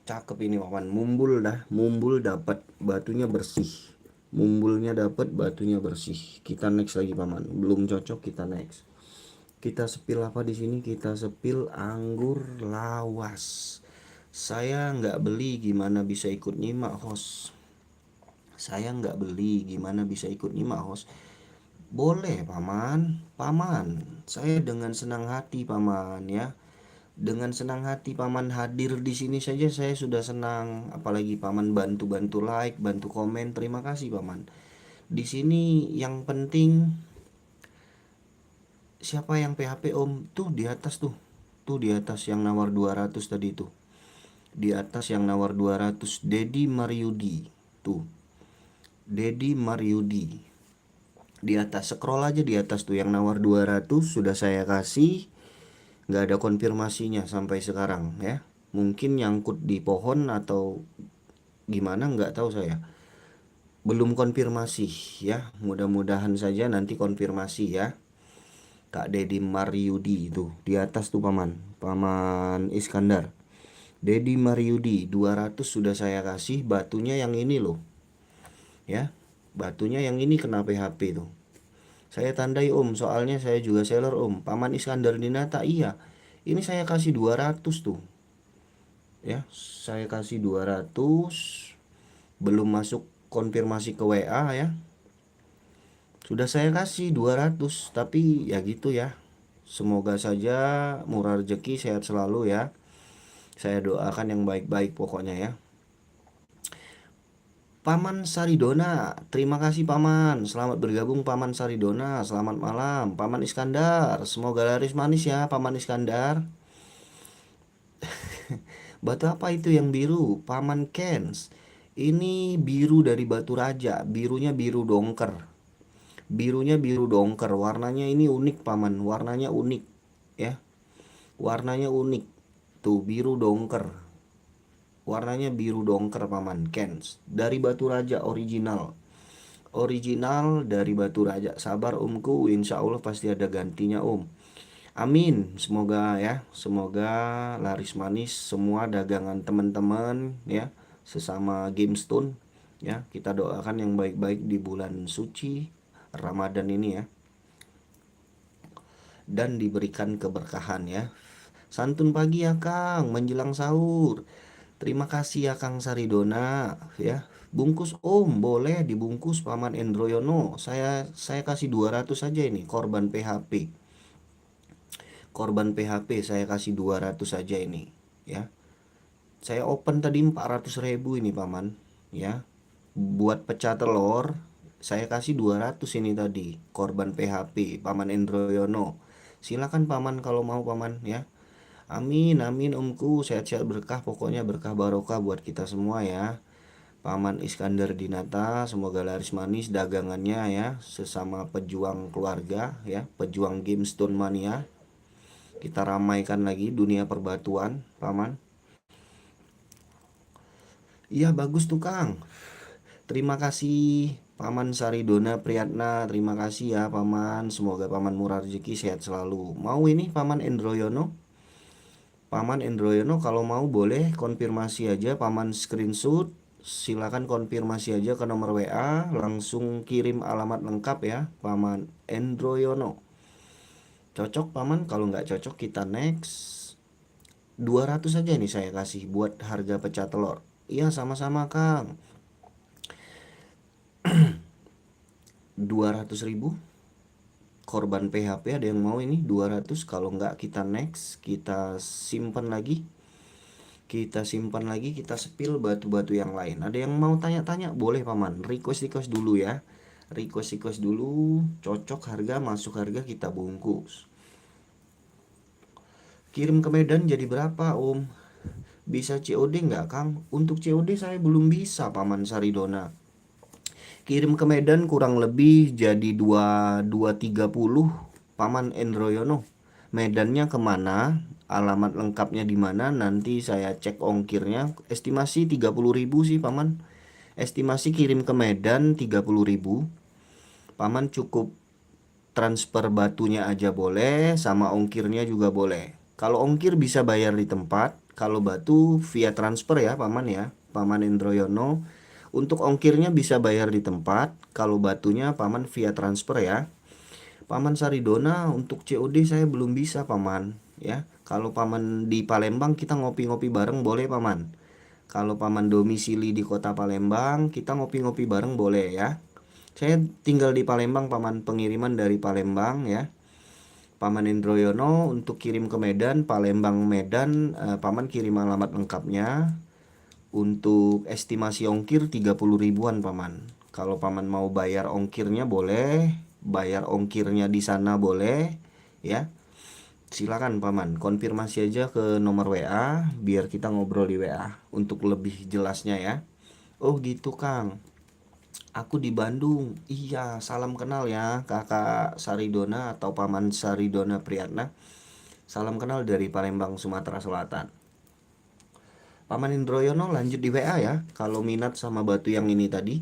Cakep ini paman, mumbul dah, mumbul dapat, batunya bersih. Mumbulnya dapat, batunya bersih. Kita next lagi paman. Belum cocok, kita next. Kita sepil apa di sini? Kita sepil anggur lawas. Saya nggak beli, gimana bisa ikut nyimak host? Saya nggak beli, gimana bisa ikut nyimak host? Boleh paman, paman. Saya dengan senang hati paman ya. Dengan senang hati paman hadir di sini saja saya sudah senang. Apalagi paman bantu-bantu like, bantu komen. Terima kasih paman. Di sini yang penting siapa yang PHP om? Tuh di atas tuh. Tuh di atas yang nawar 200 tadi tuh. Di atas yang nawar 200 Dedi Mariudi. Tuh. Dedi Mariudi. Di atas scroll aja di atas tuh yang nawar 200 sudah saya kasih. Nggak ada konfirmasinya sampai sekarang ya. Mungkin nyangkut di pohon atau gimana nggak tahu saya. Belum konfirmasi ya. Mudah-mudahan saja nanti konfirmasi ya. Kak Dedi Mariudi itu di atas tuh paman. Paman Iskandar. Dedi Mariudi 200 sudah saya kasih, batunya yang ini loh. Ya. Batunya yang ini kena PHP tuh. Saya tandai om, soalnya saya juga seller om. Paman Iskandar Dinata iya. Ini saya kasih 200 tuh. Ya, saya kasih 200. Belum masuk konfirmasi ke WA ya. Sudah saya kasih 200, tapi ya gitu ya. Semoga saja murah rezeki, sehat selalu ya. Saya doakan yang baik-baik pokoknya ya. Paman Saridona, terima kasih Paman. Selamat bergabung Paman Saridona. Selamat malam Paman Iskandar. Semoga laris manis ya Paman Iskandar. Batu apa itu yang biru? Paman Kens. Ini biru dari batu raja. Birunya biru dongker. Birunya biru dongker. Warnanya ini unik Paman. Warnanya unik ya. Warnanya unik. Tuh biru dongker. Warnanya biru dongker Paman Kens. Dari batu raja original. Original dari batu raja. Sabar omku, insya Allah pasti ada gantinya om. Amin, semoga ya, semoga laris manis semua dagangan teman-teman ya, sesama GameStone ya. Kita doakan yang baik-baik di bulan suci Ramadan ini ya, dan diberikan keberkahan ya. Santun pagi ya Kang, menjelang sahur. Terima kasih ya Kang Saridona ya. Bungkus om, boleh dibungkus Paman Endroyono. Saya kasih 200 saja ini korban PHP. Korban PHP saya kasih 200 saja ini ya. Saya open tadi 400.000 ini Paman ya. Buat pecah telur saya kasih 200 ini tadi korban PHP Paman Endroyono. Silakan Paman kalau mau Paman ya. Amin amin omku, sehat-sehat berkah, pokoknya berkah barokah buat kita semua ya. Paman Iskandar Dinata semoga laris manis dagangannya ya, sesama pejuang keluarga ya, pejuang GameStone Mania. Kita ramaikan lagi dunia perbatuan Paman. Iya bagus tuh Kang. Terima kasih Paman Saridona Priyatna. Terima kasih ya Paman. Semoga Paman murah rezeki, sehat selalu. Mau ini Paman Endroyono? Paman Endroyono kalau mau boleh konfirmasi aja. Paman screenshot silakan konfirmasi aja ke nomor WA, langsung kirim alamat lengkap ya, Paman Endroyono. Cocok Paman? Kalau nggak cocok kita next. 200 aja nih saya kasih buat harga pecah telur. Iya sama-sama Kang. 200.000 korban PHP, ada yang mau ini 200? Kalau nggak kita next, kita simpan lagi. Kita simpan lagi, kita spill batu-batu yang lain. Ada yang mau tanya-tanya? Boleh Paman, request dulu ya. Request dulu, cocok harga, masuk harga kita bungkus. Kirim ke Medan jadi berapa Om? Bisa COD nggak Kang? Untuk COD saya belum bisa Paman Saridona. Kirim ke Medan kurang lebih jadi 2230 Paman Endroyono. Medannya kemana? Alamat lengkapnya di mana? Nanti saya cek ongkirnya. Estimasi 30.000 sih Paman. Estimasi kirim ke Medan 30.000. Paman cukup transfer batunya aja boleh, sama ongkirnya juga boleh. Kalau ongkir bisa bayar di tempat, kalau batu via transfer ya Paman ya, Paman Endroyono. Untuk ongkirnya bisa bayar di tempat, kalau batunya Paman via transfer ya. Paman Saridona untuk COD saya belum bisa Paman ya. Kalau Paman di Palembang kita ngopi-ngopi bareng boleh Paman. Kalau Paman domisili di kota Palembang kita ngopi-ngopi bareng boleh ya. Saya tinggal di Palembang Paman, pengiriman dari Palembang ya. Paman Indroyono untuk kirim ke Medan, Palembang Medan, Paman kirim alamat lengkapnya. Untuk estimasi ongkir 30 ribuan Paman. Kalau Paman mau bayar ongkirnya boleh, bayar ongkirnya di sana boleh ya. Silakan Paman, konfirmasi aja ke nomor WA biar kita ngobrol di WA untuk lebih jelasnya ya. Oh gitu Kang. Aku di Bandung. Iya, salam kenal ya Kakak Saridona atau Paman Saridona Priyatna. Salam kenal dari Palembang, Sumatera Selatan. Paman Indroyono lanjut di WA ya. Kalau minat sama batu yang ini tadi.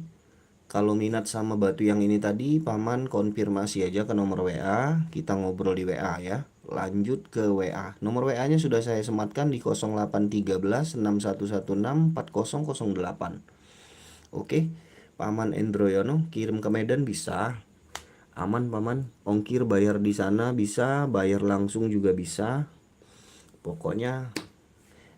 Kalau minat sama batu yang ini tadi, Paman konfirmasi aja ke nomor WA. Kita ngobrol di WA ya. Lanjut ke WA. Nomor WA-nya sudah saya sematkan di 0813 6116 4008. Oke. Paman Endroyono kirim ke Medan bisa. Aman Paman. Ongkir bayar di sana bisa, bayar langsung juga bisa. Pokoknya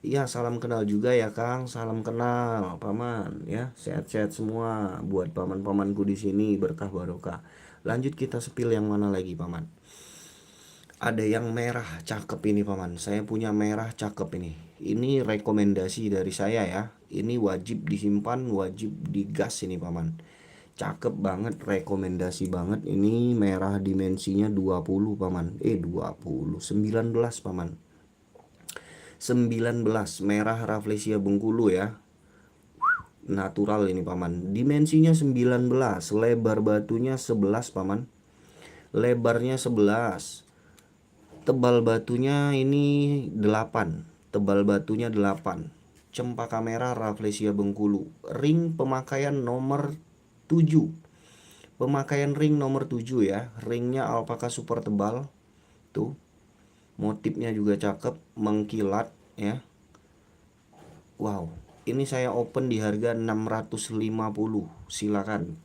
iya, salam kenal juga ya Kang, salam kenal Paman ya, sehat-sehat semua buat paman-pamanku di sini, berkah barokah. Lanjut kita sepil yang mana lagi Paman? Ada yang merah cakep ini Paman, saya punya merah cakep ini. Ini rekomendasi dari saya ya, ini wajib disimpan, wajib digas ini Paman. Cakep banget, rekomendasi banget. Ini merah dimensinya 20 Paman, 19 Paman. 19 merah Rafflesia Bengkulu ya. Natural ini Paman. Dimensinya 19, lebar batunya 11 Paman. Lebarnya 11. Tebal batunya ini 8. Tebal batunya 8. Cempaka merah Rafflesia Bengkulu. Ring pemakaian nomor 7. Pemakaian ring nomor 7 ya. Ringnya alpaka super tebal. Tuh. Motifnya juga cakep, mengkilat ya. Wow, ini saya open di harga 650. Silakan.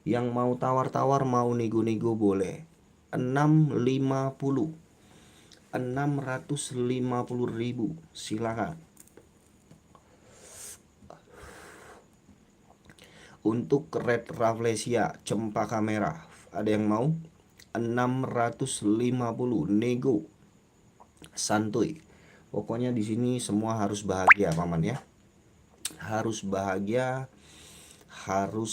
Yang mau tawar-tawar, mau nego-nego boleh. 650. 650.000. Silakan. Untuk red Rafflesia cempaka merah, ada yang mau? 650 nego. Santuy. Pokoknya di sini semua harus bahagia Paman ya. Harus bahagia, harus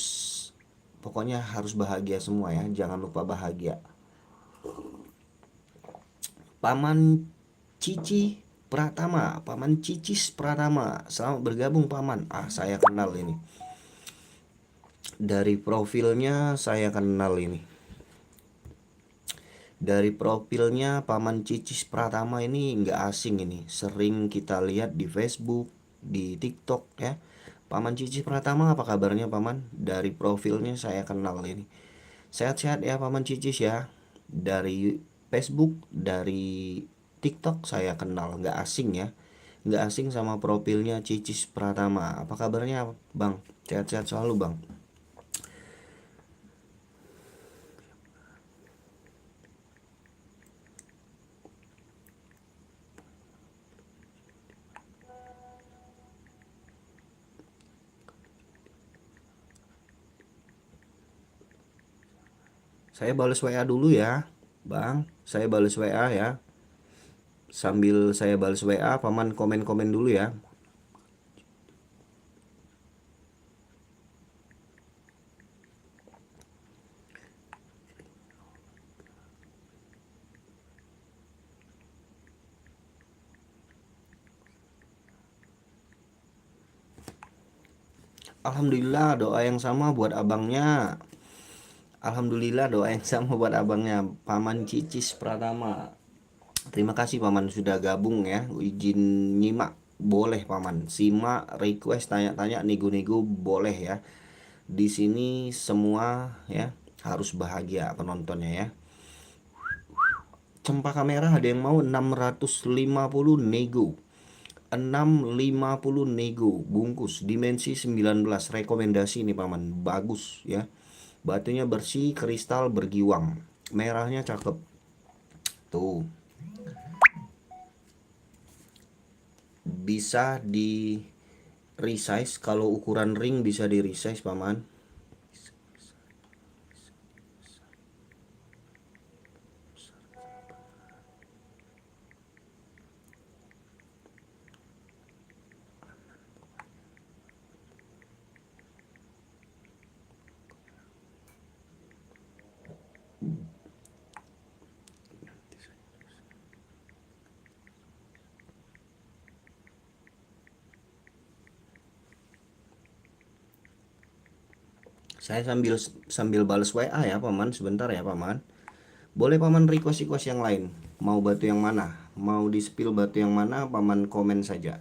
pokoknya harus bahagia semua ya. Jangan lupa bahagia. Paman Cici Pratama, Paman Cicis Pratama, selamat bergabung Paman. Saya kenal ini. Dari profilnya saya kenal ini. Dari profilnya Paman Cicis Pratama ini nggak asing ini, sering kita lihat di Facebook, di TikTok ya. Paman Cicis Pratama apa kabarnya Paman? Dari profilnya saya kenal ini. Sehat-sehat ya Paman Cicis ya. Dari Facebook, dari TikTok saya kenal, nggak asing ya. nggak asing sama profilnya Cicis Pratama. Apa kabarnya Bang? Sehat-sehat selalu Bang. Saya balas WA dulu ya Bang. Saya balas WA ya. Sambil saya balas WA, Paman komen-komen dulu ya. Alhamdulillah doa yang sama buat abangnya. Alhamdulillah doa yang sama buat abangnya Paman Cicis Pratama. Terima kasih Paman sudah gabung ya. Izin nyimak boleh Paman. Simak, request, tanya-tanya, nego-nego boleh ya. Di sini semua ya harus bahagia penontonnya ya. Cempaka merah ada yang mau 650 nego. 650 nego bungkus dimensi 19, rekomendasi nih Paman, bagus ya. Batunya bersih, kristal bergiwang, merahnya cakep tuh. Bisa di resize, kalau ukuran ring bisa di resize Paman. Saya sambil sambil balas WA ya Paman, sebentar ya Paman. Boleh Paman request yang lain. Mau batu yang mana? Mau di spill batu yang mana? Paman komen saja.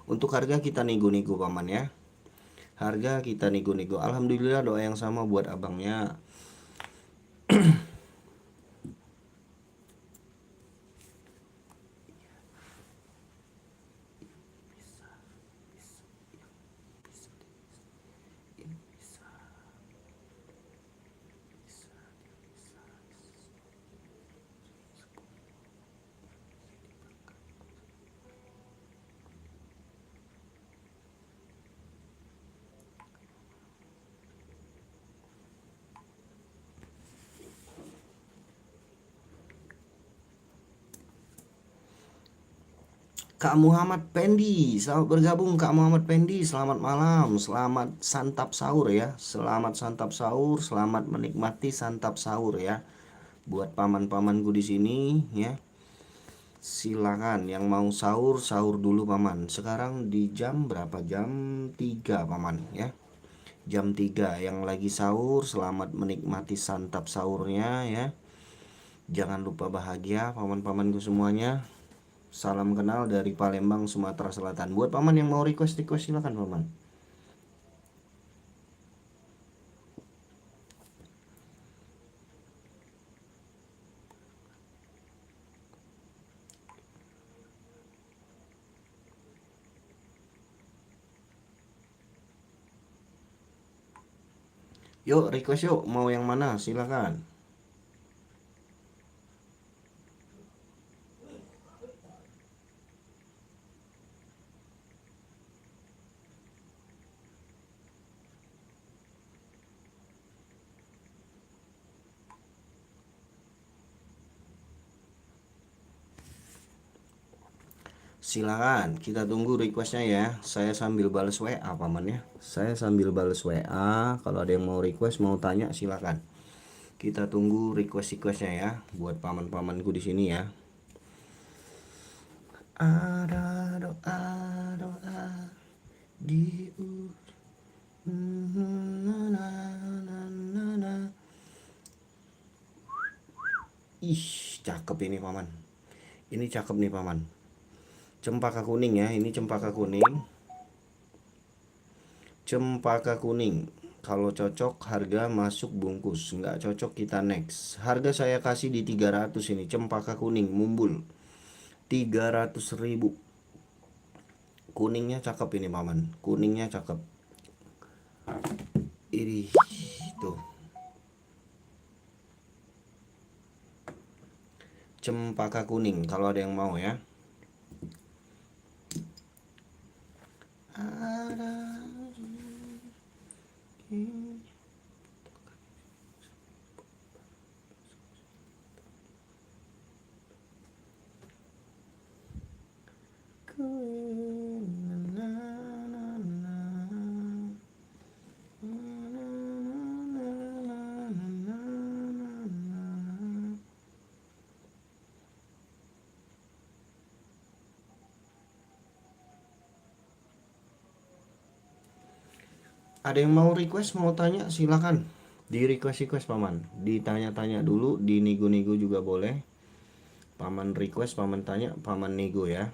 Untuk harga kita nego-nego Paman ya. Harga kita nego-nego. Alhamdulillah doa yang sama buat abangnya. Kak Muhammad Pendi, selamat bergabung Kak Muhammad Pendi. Selamat malam, selamat santap sahur ya. Selamat santap sahur, selamat menikmati santap sahur ya. Buat paman-pamanku di sini ya. Silakan yang mau sahur, sahur dulu Paman. Sekarang di jam berapa? Jam 3 Paman ya. Jam 3 yang lagi sahur, selamat menikmati santap sahurnya ya. Jangan lupa bahagia paman-pamanku semuanya. Salam kenal dari Palembang, Sumatera Selatan. Buat Paman yang mau request silakan Paman. Yuk request yuk, mau yang mana silakan. Silakan, kita tunggu requestnya ya. Saya sambil balas WA Paman ya. Saya sambil balas WA. Kalau ada yang mau request, mau tanya silakan. Kita tunggu requestnya ya, buat paman-pamanku di sini ya. Ada doa di Ih, cakep ini Paman. Ini cakep nih Paman. Cempaka kuning ya, ini cempaka kuning. Cempaka kuning. Kalau cocok harga masuk bungkus, nggak cocok kita next. Harga saya kasih di 300 ini, cempaka kuning mumbul. 300.000. Kuningnya cakep ini paman, kuningnya cakep. Ini tuh cempaka kuning kalau ada yang mau ya. Ada yang mau request, mau tanya silakan. Di request paman, ditanya-tanya dulu, di nego-nego juga boleh. Paman request, paman tanya, paman nego ya.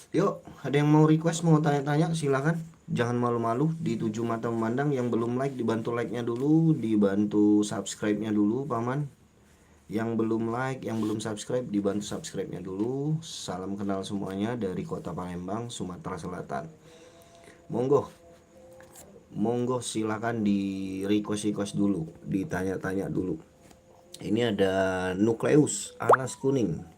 Yuk, ada yang mau request, mau tanya-tanya silakan. Jangan malu-malu, di tujuh mata memandang. Yang belum like dibantu like-nya dulu, dibantu subscribe-nya dulu paman. Yang belum like, yang belum subscribe dibantu subscribe-nya dulu. Salam kenal semuanya dari Kota Palembang, Sumatera Selatan. Monggo, monggo silakan di request dulu, ditanya-tanya dulu. Ini ada nukleus alas kuning.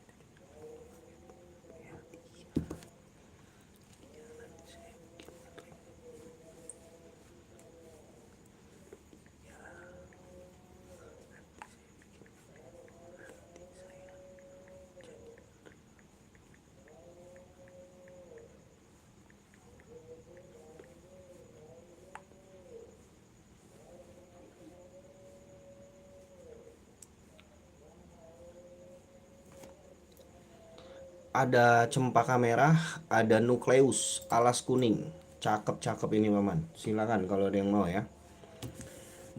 Ada cempaka merah, ada nukleus alas kuning. Cakep-cakep ini paman. Silakan kalau ada yang mau ya.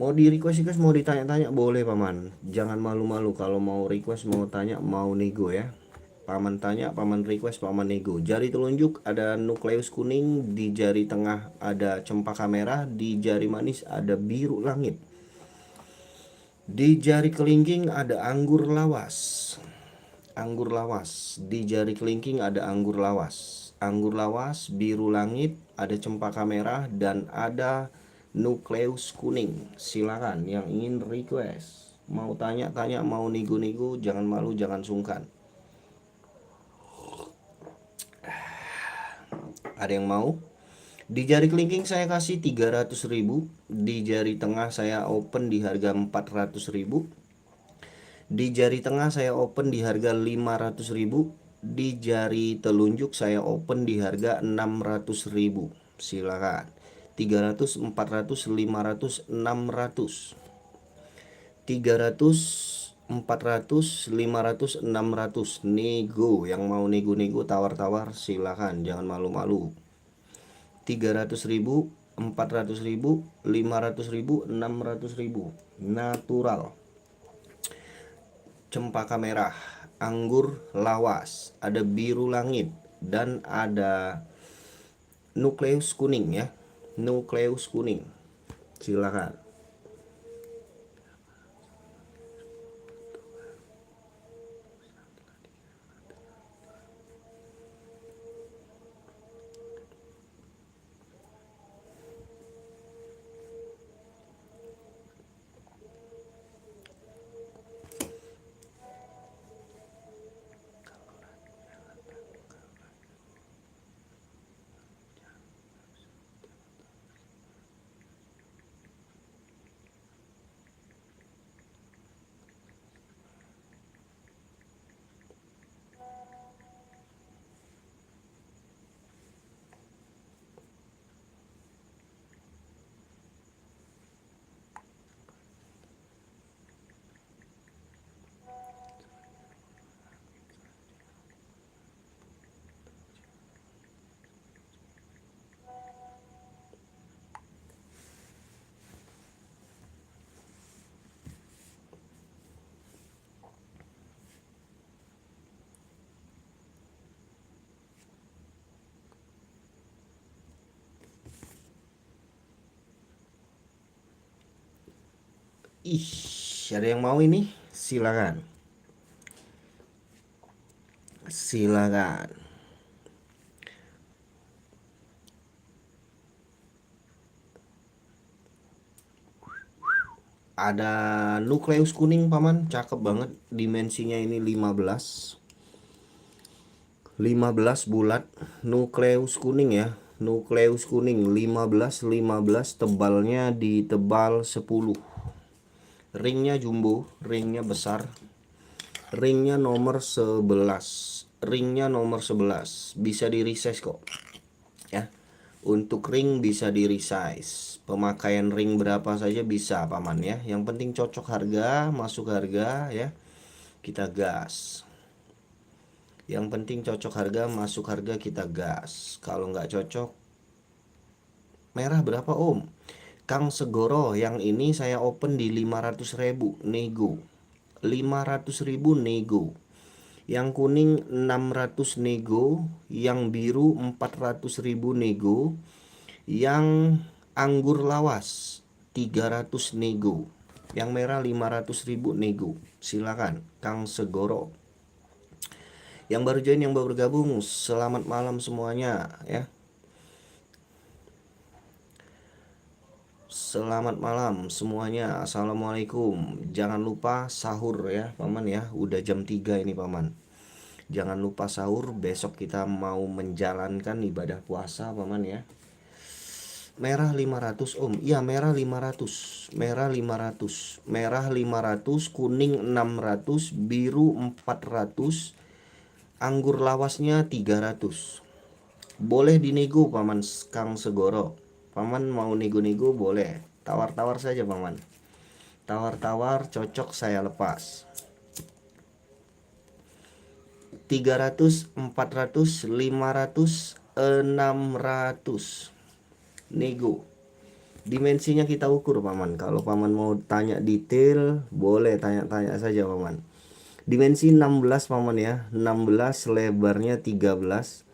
Mau di request mau ditanya-tanya boleh paman. Jangan malu-malu kalau mau request, mau tanya, mau nego ya. Paman tanya, paman request, paman nego. Jari telunjuk ada nukleus kuning, di jari tengah ada cempaka merah, di jari manis ada biru langit. Di jari kelingking ada anggur lawas. Anggur lawas, di jari kelingking ada anggur lawas. Anggur lawas, biru langit, ada cempaka merah, dan ada nukleus kuning. Silakan yang ingin request, mau tanya-tanya, mau nego-nego, jangan malu, jangan sungkan. Ada yang mau? Di jari kelingking saya kasih 300.000, di jari tengah saya open di harga 400.000, di jari tengah saya open di harga 500.000, di jari telunjuk saya open di harga 600.000. Silakan. 300, 400, 500, 600. 300, 400, 500, 600. Nego, yang mau nego-nego, tawar-tawar silakan, jangan malu-malu. 300.000, 400.000, 500.000, 600.000. Natural. Cempaka merah, anggur lawas, ada biru langit, dan ada nukleus kuning ya. Nukleus kuning. Silakan. Ih, ada yang mau ini? Silakan. Silakan. Ada nukleus kuning paman, cakep banget. Dimensinya ini 15 bulat, nukleus kuning ya. Nukleus kuning 15 tebalnya di tebal 10. Ringnya jumbo, ringnya besar. Ringnya nomor 11. Ringnya nomor 11. Bisa di resize kok. Ya. Untuk ring bisa di resize. Pemakaian ring berapa saja bisa paman ya. Yang penting cocok harga, masuk harga ya. Kita gas. Yang penting cocok harga, masuk harga, kita gas. Kalau nggak cocok, merah berapa om? Kang Segoro yang ini saya open di 500.000 nego. 500.000 nego. Yang kuning 600 nego, yang biru 400.000 nego, yang anggur lawas 300 nego, yang merah 500.000 nego. Silakan Kang Segoro. Yang baru join, yang baru bergabung, selamat malam semuanya ya. Selamat malam semuanya. Assalamualaikum. Jangan lupa sahur ya paman ya. Udah jam 3 ini paman. Jangan lupa sahur. Besok kita mau menjalankan ibadah puasa paman ya. Merah 500 om. Iya merah 500. Merah 500. Merah 500, kuning 600, biru 400, anggur lawasnya 300. Boleh dinego paman Kang Segoro. Paman mau nego-nego boleh. Tawar-tawar saja paman. Tawar-tawar cocok saya lepas. 300, 400, 500, 600. Nego. Dimensinya kita ukur paman. Kalau paman mau tanya detail, boleh tanya-tanya saja paman. Dimensi 16 paman ya. 16, lebarnya 13,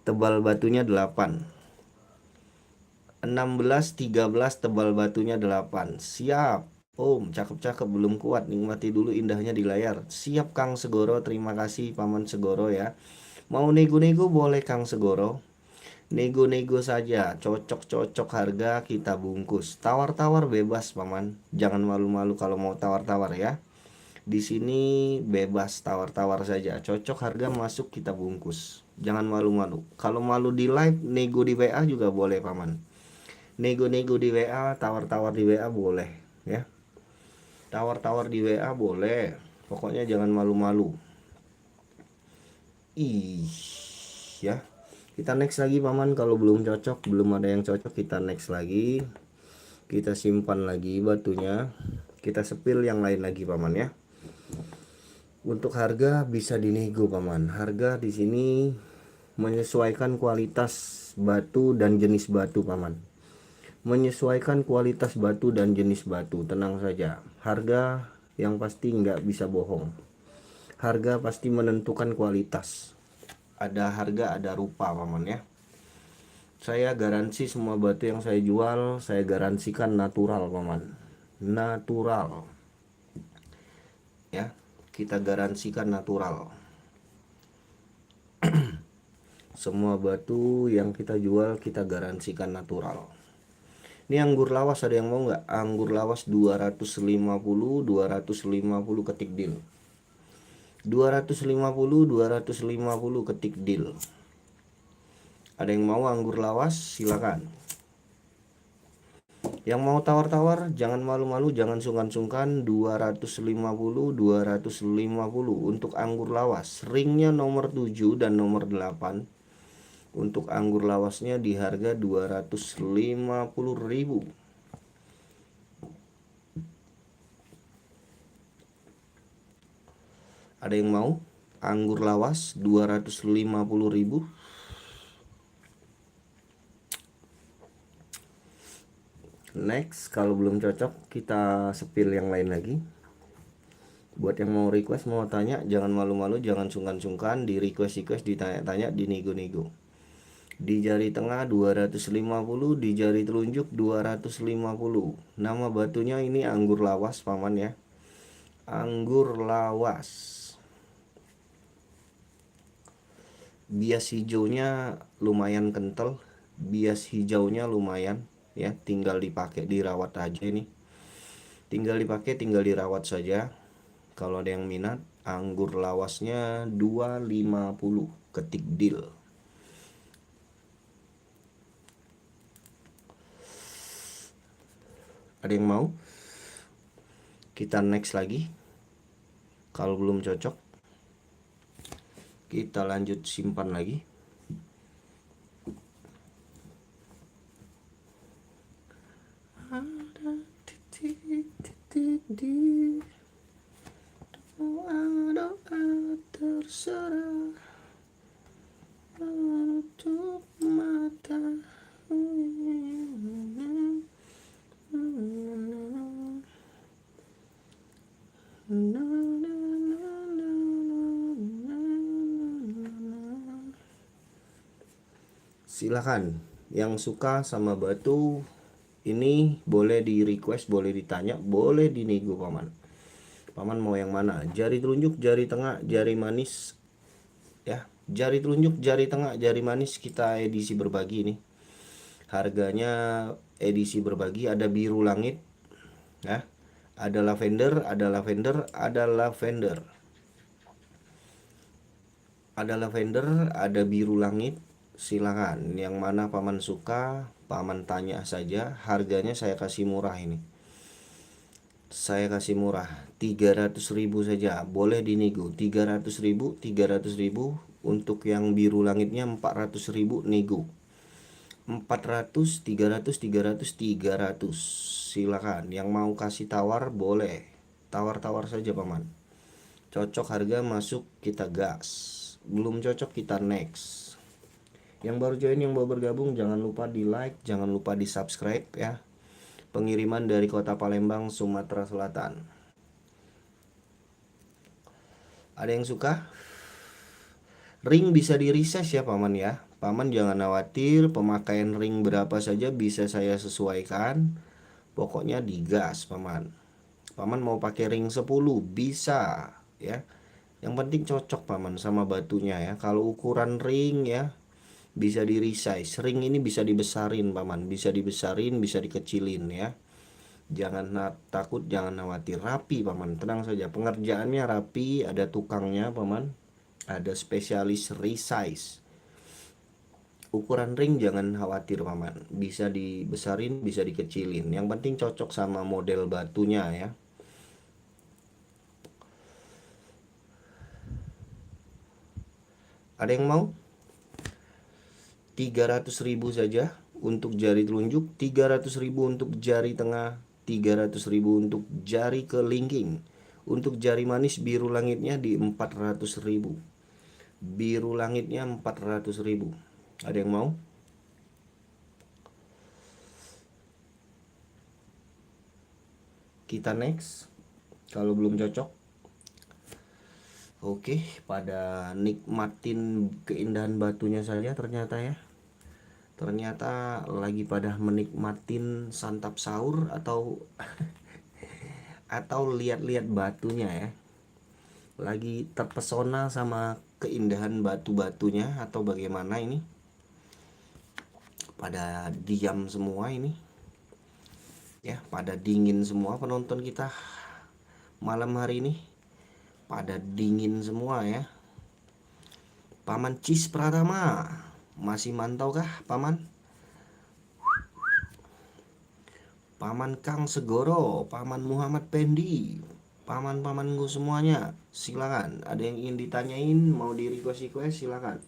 tebal batunya 8. 16, 13, tebal batunya 8. Siap om, cakep-cakep, belum kuat, nikmati dulu indahnya di layar. Siap Kang Segoro, terima kasih Paman Segoro ya. Mau nego-nego boleh Kang Segoro. Nego-nego saja, cocok-cocok harga kita bungkus. Tawar-tawar bebas Paman. Jangan malu-malu kalau mau tawar-tawar ya. Di sini bebas tawar-tawar saja. Cocok harga masuk kita bungkus. Jangan malu-malu. Kalau malu di live, nego di WA juga boleh Paman. Nego-nego di WA, tawar-tawar di WA boleh ya. Tawar-tawar di WA boleh. Pokoknya jangan malu-malu. Ih, ya. Kita next lagi paman, kalau belum cocok, belum ada yang cocok, kita next lagi. Kita simpan lagi batunya. Kita sepil yang lain lagi paman ya. Untuk harga bisa dinego paman. Harga di sini menyesuaikan kualitas batu dan jenis batu paman. Menyesuaikan kualitas batu dan jenis batu, tenang saja. Harga yang pasti nggak bisa bohong. Harga pasti menentukan kualitas. Ada harga, ada rupa paman ya. Saya garansi semua batu yang saya jual, saya garansikan natural paman. Natural ya, kita garansikan natural. Semua batu yang kita jual kita garansikan natural. Ini anggur lawas, ada yang mau nggak? Anggur lawas 250, 250 ketik deal. 250, 250 ketik deal. Ada yang mau anggur lawas? Silakan. Yang mau tawar-tawar jangan malu-malu, jangan sungkan-sungkan. 250, 250 untuk anggur lawas. Ringnya nomor 7 dan nomor 8. Untuk anggur lawasnya di harga 250.000. Ada yang mau anggur lawas 250.000? Next, kalau belum cocok kita sepil yang lain lagi. Buat yang mau request, mau tanya, jangan malu-malu, jangan sungkan-sungkan, di request, ditanya-tanya, di nego-nego. Di jari tengah 250, di jari telunjuk 250. Nama batunya ini anggur lawas paman ya. Anggur lawas. Bias hijaunya lumayan kental, bias hijaunya lumayan ya, tinggal dipakai dirawat aja ini. Tinggal dipakai, tinggal dirawat saja. Kalau ada yang minat, anggur lawasnya 250 ketik deal. Ada yang mau? Kita next lagi. Kalau belum cocok, kita lanjut simpan lagi. Ada titik-titik di doa-doa terserah, menutup mata. Silakan yang suka sama batu ini boleh di request, boleh ditanya, boleh dinego paman. Paman mau yang mana? Jari telunjuk, jari tengah, jari manis ya. Jari telunjuk, jari tengah, jari manis kita edisi berbagi ini. Harganya edisi berbagi, ada biru langit ya. Ada lavender, ada lavender, ada lavender. Ada lavender, ada biru langit. Silakan yang mana paman suka, paman tanya saja. Harganya saya kasih murah ini. Saya kasih murah 300.000 saja, boleh dinego. 300.000, 300.000. Untuk yang biru langitnya 400.000 nego. 400, 300, 300, 300. Silakan yang mau kasih tawar boleh. Tawar-tawar saja paman. Cocok harga masuk kita gas. Belum cocok kita next. Yang baru join, yang baru bergabung, jangan lupa di like, jangan lupa di subscribe ya. Pengiriman dari kota Palembang, Sumatera Selatan. Ada yang suka? Ring bisa di resize ya paman ya. Paman jangan khawatir, pemakaian ring berapa saja bisa saya sesuaikan. Pokoknya digas paman. Paman mau pakai ring 10 bisa ya. Yang penting cocok paman sama batunya ya. Kalau ukuran ring ya bisa di resize. Ring ini bisa dibesarin paman, bisa dibesarin, bisa dikecilin ya. Jangan takut, jangan khawatir, rapi paman, tenang saja. Pengerjaannya rapi, ada tukangnya paman, ada spesialis resize. Ukuran ring jangan khawatir paman, bisa dibesarin, bisa dikecilin. Yang penting cocok sama model batunya ya. Ada yang mau? 300.000 saja untuk jari telunjuk, 300.000 untuk jari tengah, 300.000 untuk jari kelingking. Untuk jari manis biru langitnya di 400.000. Biru langitnya 400.000. Ada yang mau? Kita next. Kalau belum cocok, oke, pada nikmatin keindahan batunya saja ternyata ya. Ternyata lagi pada menikmatin santap sahur atau lihat-lihat batunya ya. Lagi terpesona sama keindahan batu-batunya atau bagaimana ini? Pada diam semua ini. Ya, pada dingin semua penonton kita malam hari ini. Pada dingin semua ya. Paman Cis Pratama masih mantau kah paman? Paman Kang Segoro, paman Muhammad Pendi, paman-pamanku semuanya, silakan. Ada yang ingin ditanyain, mau di request silakan.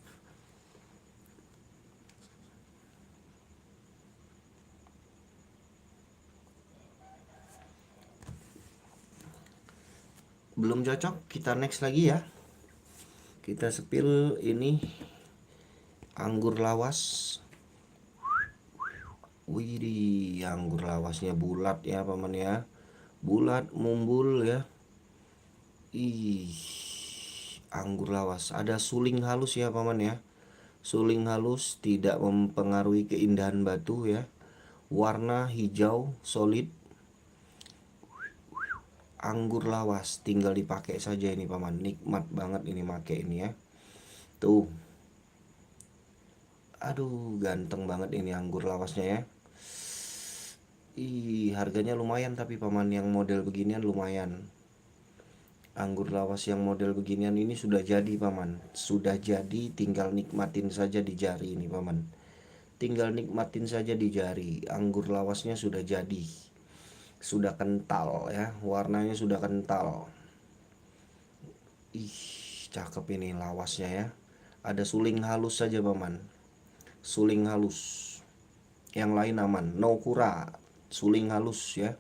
Belum cocok, kita next lagi ya. Kita spill ini anggur lawas. Widih, anggur lawasnya bulat ya paman ya. Bulat mumbul ya. Ih, anggur lawas. Ada suling halus ya paman ya. Suling halus tidak mempengaruhi keindahan batu ya. Warna hijau solid. Anggur lawas tinggal dipakai saja ini paman. Nikmat banget ini make ini ya. Tuh. Aduh, ganteng banget ini anggur lawasnya ya. Harganya lumayan tapi paman, yang model beginian lumayan. Anggur lawas yang model beginian ini sudah jadi paman. Sudah jadi, tinggal nikmatin saja di jari ini paman. Tinggal nikmatin saja di jari. Anggur lawasnya sudah jadi. Sudah kental ya, warnanya sudah kental. Cakep ini lawasnya ya. Ada suling halus saja paman. Suling halus. Yang lain aman, no kura. Suling halus ya.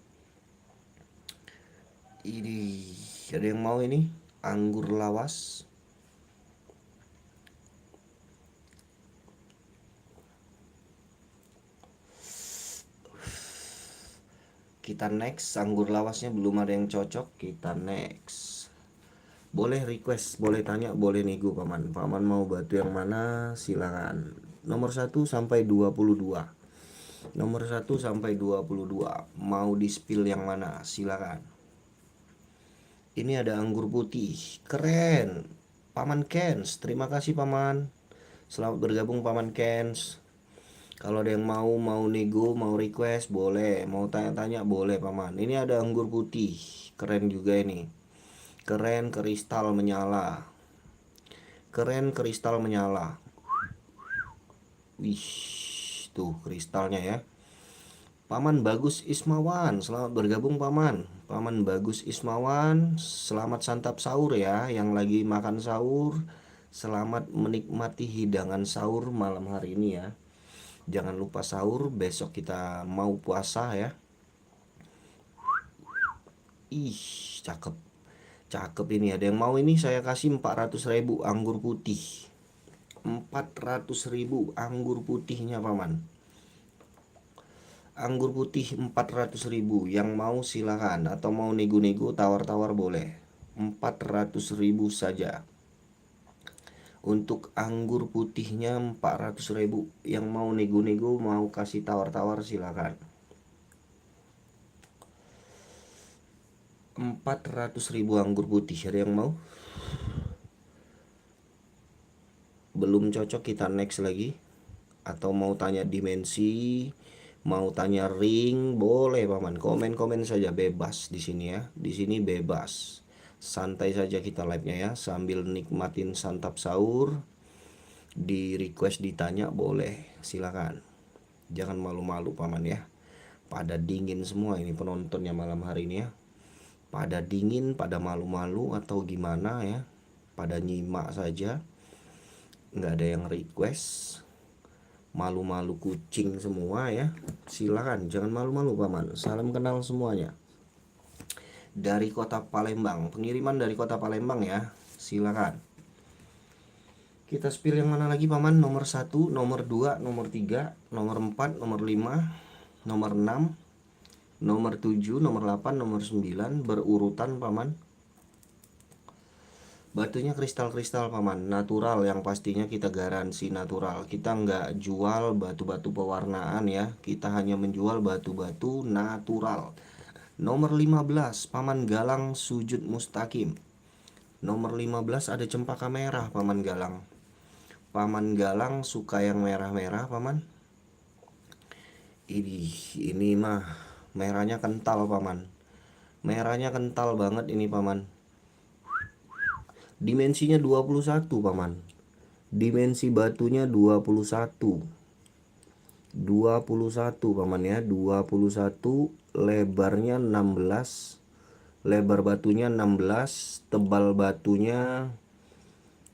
Ini ada yang mau ini? Anggur lawas. Kita next. Anggur lawasnya belum ada yang cocok. Kita next. Boleh request, boleh tanya, boleh nego paman. Paman mau batu yang mana? Silakan. Nomor 1 sampai 22. Nomor 1 sampai 22. Mau di spill yang mana? Silakan. Ini ada anggur putih, keren. Paman Kens, terima kasih paman. Selamat bergabung paman Kens. Kalau ada yang mau nego, mau request boleh, mau tanya-tanya boleh paman. Ini ada anggur putih, keren juga ini. Keren kristal menyala. Keren kristal menyala. Wih, tuh kristalnya ya. Paman Bagus Ismawan, selamat bergabung paman. Paman Bagus Ismawan, selamat santap sahur ya. Yang lagi makan sahur, selamat menikmati hidangan sahur malam hari ini ya. Jangan lupa sahur, besok kita mau puasa ya. Cakep. Cakep ini, ada yang mau ini? Saya kasih 400.000 anggur putih. 400.000 anggur putihnya paman. Anggur putih 400.000. Yang mau silakan, atau mau nego-nego tawar-tawar boleh. 400.000 saja. Untuk anggur putihnya 400.000. Yang mau nego-nego, mau kasih tawar-tawar silakan. 400.000 anggur putih. Ada yang mau? Belum cocok, kita next lagi. Atau mau tanya dimensi, mau tanya ring, boleh paman. Komen-komen saja, bebas di sini ya. Di sini bebas. Santai saja kita live-nya ya, sambil nikmatin santap sahur. Di request ditanya boleh, silakan. Jangan malu-malu paman ya. Pada dingin semua ini penontonnya malam hari ini ya. Pada dingin, pada malu-malu atau gimana ya. Pada nyimak saja. Nggak ada yang request. Malu-malu kucing semua ya. Silakan, jangan malu-malu paman. Salam kenal semuanya. Dari kota Palembang, pengiriman dari kota Palembang ya. Silakan. Kita spill yang mana lagi paman? Nomor 1, nomor 2, nomor 3, nomor 4, nomor 5, nomor 6, nomor 7, nomor 8, nomor 9, berurutan paman. Batunya kristal-kristal paman, natural, yang pastinya kita garansi natural. Kita nggak jual batu-batu pewarnaan ya. Kita hanya menjual batu-batu natural. Nomor 15, paman Galang sujud mustaqim. Nomor 15 ada cempaka merah paman Galang. Paman Galang suka yang merah-merah paman. Ini mah merahnya kental paman. Merahnya kental banget ini paman. Dimensinya 21 paman. Dimensi batunya 21. 21 paman ya, 21. Lebarnya 16. Lebar batunya 16, tebal batunya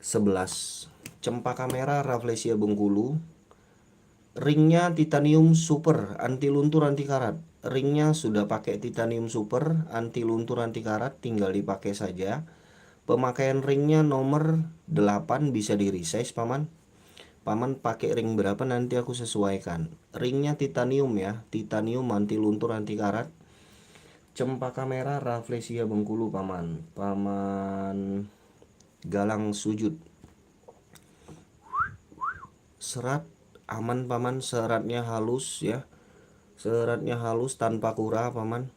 11. Cempaka merah Rafflesia Bengkulu. Ringnya titanium super, anti luntur anti karat. Ringnya sudah pakai titanium super, anti luntur anti karat, tinggal dipakai saja. Pemakaian ringnya nomor 8, bisa di resize paman. Paman pakai ring berapa nanti aku sesuaikan. Ringnya titanium ya, titanium anti luntur anti karat. Cempaka merah Rafflesia Bengkulu paman. Paman Galang sujud. serat aman paman, seratnya halus ya, seratnya halus tanpa kura paman.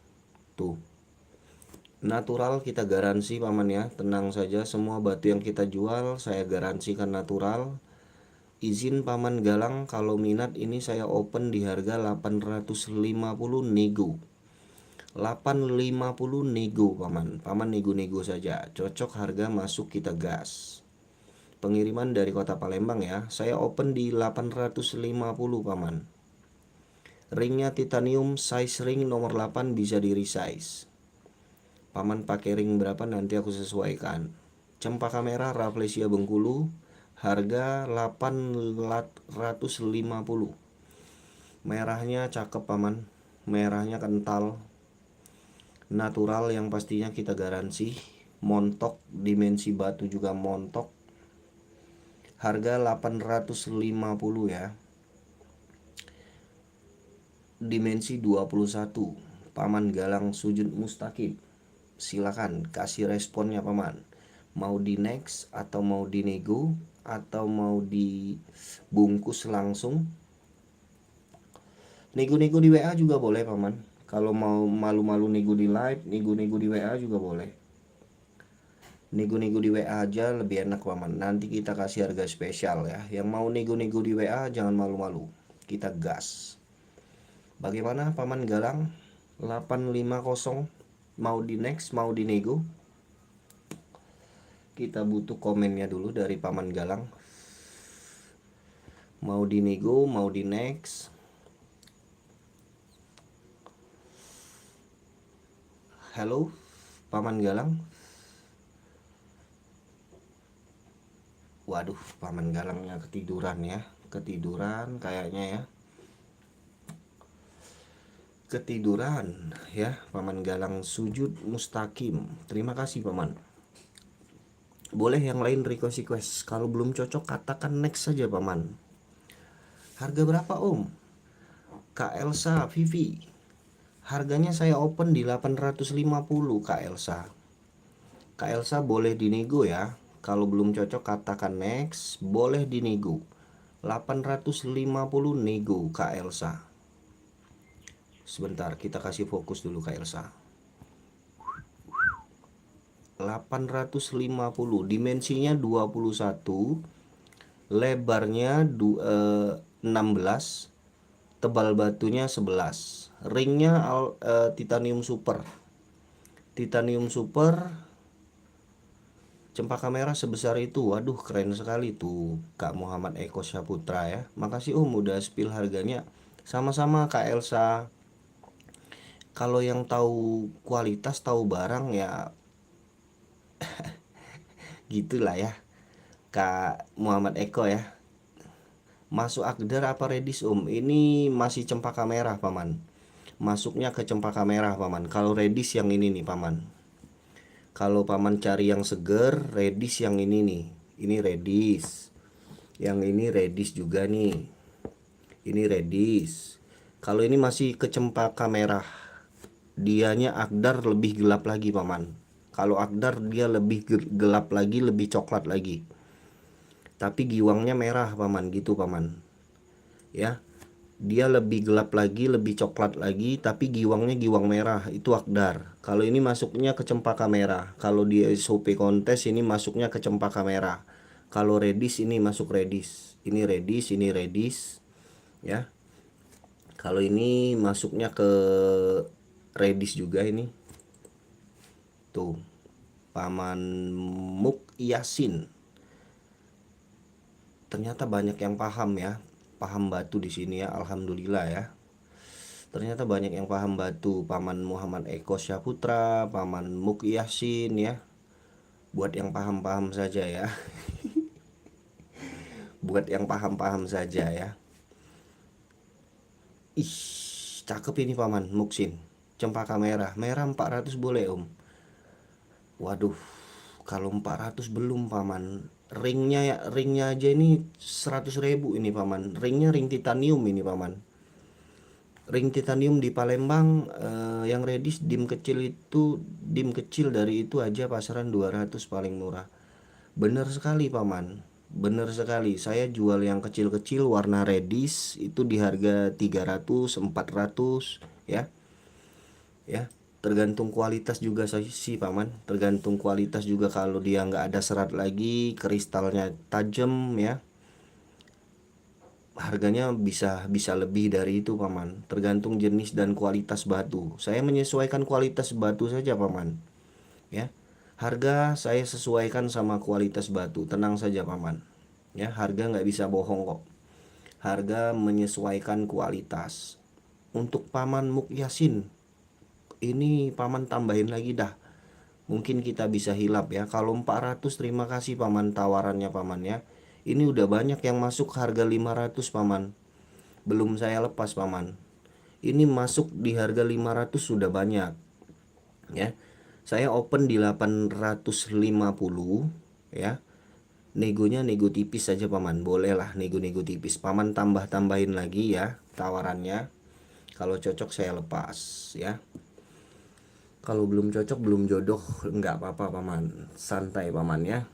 Tuh, natural, kita garansi paman ya, tenang saja, semua batu yang kita jual saya garansikan natural. Izin paman Galang, kalau minat ini saya open di harga 850 nego. 850 nego paman. Paman nego-nego saja. Cocok harga masuk kita gas. Pengiriman dari kota Palembang ya. Saya open di 850 paman. Ringnya titanium, size ring nomor 8, bisa di resize. Paman pakai ring berapa nanti aku sesuaikan. Cempaka merah Rafflesia Bengkulu, harga 850. Merahnya cakep paman, merahnya kental, natural yang pastinya kita garansi. Montok, dimensi batu juga montok. Harga 850 ya. Dimensi 21. Paman Galang sujud mustaqim. Silakan kasih responnya paman. Mau di next atau mau di nego atau mau dibungkus langsung. Nego-nego di WA juga boleh paman. Kalau mau malu-malu nego di live, nego-nego di WA juga boleh. Nego-nego di WA aja lebih enak paman. Nanti kita kasih harga spesial ya. Yang mau nego-nego di WA jangan malu-malu. Kita gas. Bagaimana paman Galang? 850 mau di next, mau di nego? Kita butuh komennya dulu dari paman Galang. Mau di nego, mau di next? Halo paman Galang. Waduh, paman Galangnya ketiduran ya. Ketiduran kayaknya ya. Ketiduran ya, paman Galang sujud mustaqim. Terima kasih paman. Boleh yang lain request. Kalau belum cocok katakan next saja paman. Harga berapa om? Kak Elsa Vivi. Harganya saya open di 850 Kak Elsa. Kak Elsa boleh dinego ya. Kalau belum cocok katakan next, boleh dinego. 850 nego Kak Elsa. Sebentar, kita kasih fokus dulu Kak Elsa. 850, dimensinya 21, lebarnya 16, tebal batunya 11. Ringnya titanium super. Titanium super, cempaka merah sebesar itu. Waduh, keren sekali tuh Kak Muhammad Eko Syaputra ya. Makasih om udah spill harganya. Sama-sama Kak Elsa. Kalau yang tahu kualitas, tahu barang ya gitulah ya Kak Muhammad Eko ya. Masuk Agder apa Redis om? Ini masih cempaka merah paman. Masuknya ke cempaka merah paman. Kalau Redis yang ini nih paman. Kalau paman cari yang seger, Redis yang ini nih. Ini Redis. Yang ini Redis juga nih. Ini Redis. Kalau ini masih ke cempaka merah. Dianya Agdar lebih gelap lagi paman. Kalau Agdar dia lebih gelap lagi, lebih coklat lagi. Tapi giwangnya merah paman, gitu paman. Ya. Dia lebih gelap lagi, lebih coklat lagi, tapi giwangnya giwang merah, itu Agdar. Kalau ini masuknya ke cempaka merah. Kalau di SOP kontes ini masuknya ke cempaka merah. Kalau Redis ini masuk Redis. Ini Redis, ini Redis. Ya. Kalau ini masuknya ke Redis juga ini. Tuh. Paman Muk Yasin. Ternyata banyak yang paham ya. Paham batu di sini ya, alhamdulillah ya. Ternyata banyak yang paham batu. Paman Muhammad Eko Syaputra, Paman Muk Yasin ya. Buat yang paham-paham saja ya. Buat yang paham-paham saja ya. Ih, cakep ini paman Muksin. Cempaka merah. Merah 400 boleh om. Waduh, kalau 400 belum paman. Ringnya aja ini 100.000 ini paman. Ringnya ring titanium ini paman. Ring titanium di Palembang yang Redis dim kecil itu, dim kecil dari itu aja pasaran 200 paling murah. Bener sekali paman. Bener sekali, saya jual yang kecil-kecil warna reddish itu di harga 300, 400 ya. Ya, tergantung kualitas juga sih paman, tergantung kualitas juga. Kalau dia nggak ada serat lagi, kristalnya tajam ya, harganya bisa bisa lebih dari itu paman, tergantung jenis dan kualitas batu. Saya menyesuaikan kualitas batu saja paman ya. Harga saya sesuaikan sama kualitas batu, tenang saja paman ya. Harga nggak bisa bohong kok, harga menyesuaikan kualitas. Untuk paman Mukyasin, ini paman tambahin lagi dah, mungkin kita bisa hilap ya. Kalau 400 terima kasih paman tawarannya paman ya. Ini udah banyak yang masuk harga 500 paman, belum saya lepas paman. Ini masuk di harga 500 sudah banyak ya. Saya open di 850 ya. Negonya nego tipis saja paman, boleh lah nego-nego tipis. Paman tambahin lagi ya tawarannya. Kalau cocok saya lepas ya. Kalau belum cocok, belum jodoh, nggak apa-apa paman, santai paman ya.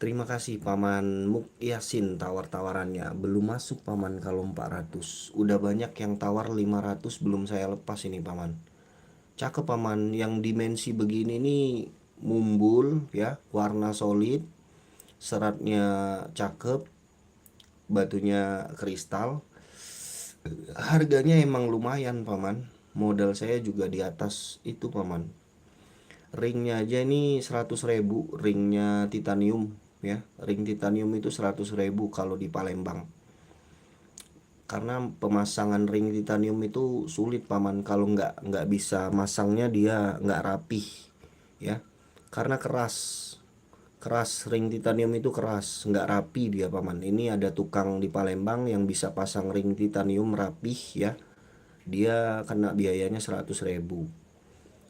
Terima kasih paman Mukyasin tawar-tawarannya. Belum masuk paman kalau 400. Udah banyak yang tawar 500 belum saya lepas ini paman. Cakep paman, yang dimensi begini nih mumbul ya, warna solid, seratnya cakep, batunya kristal. Harganya emang lumayan paman. Modal saya juga di atas itu paman. Ringnya aja ini 100.000, ringnya titanium ya. Ring titanium itu 100.000 kalau di Palembang. Karena pemasangan ring titanium itu sulit paman, kalau nggak bisa masangnya dia nggak rapih ya. Karena keras ring titanium itu keras, nggak rapi dia paman. Ini ada tukang di Palembang yang bisa pasang ring titanium rapih ya. Dia kena biayanya 100.000,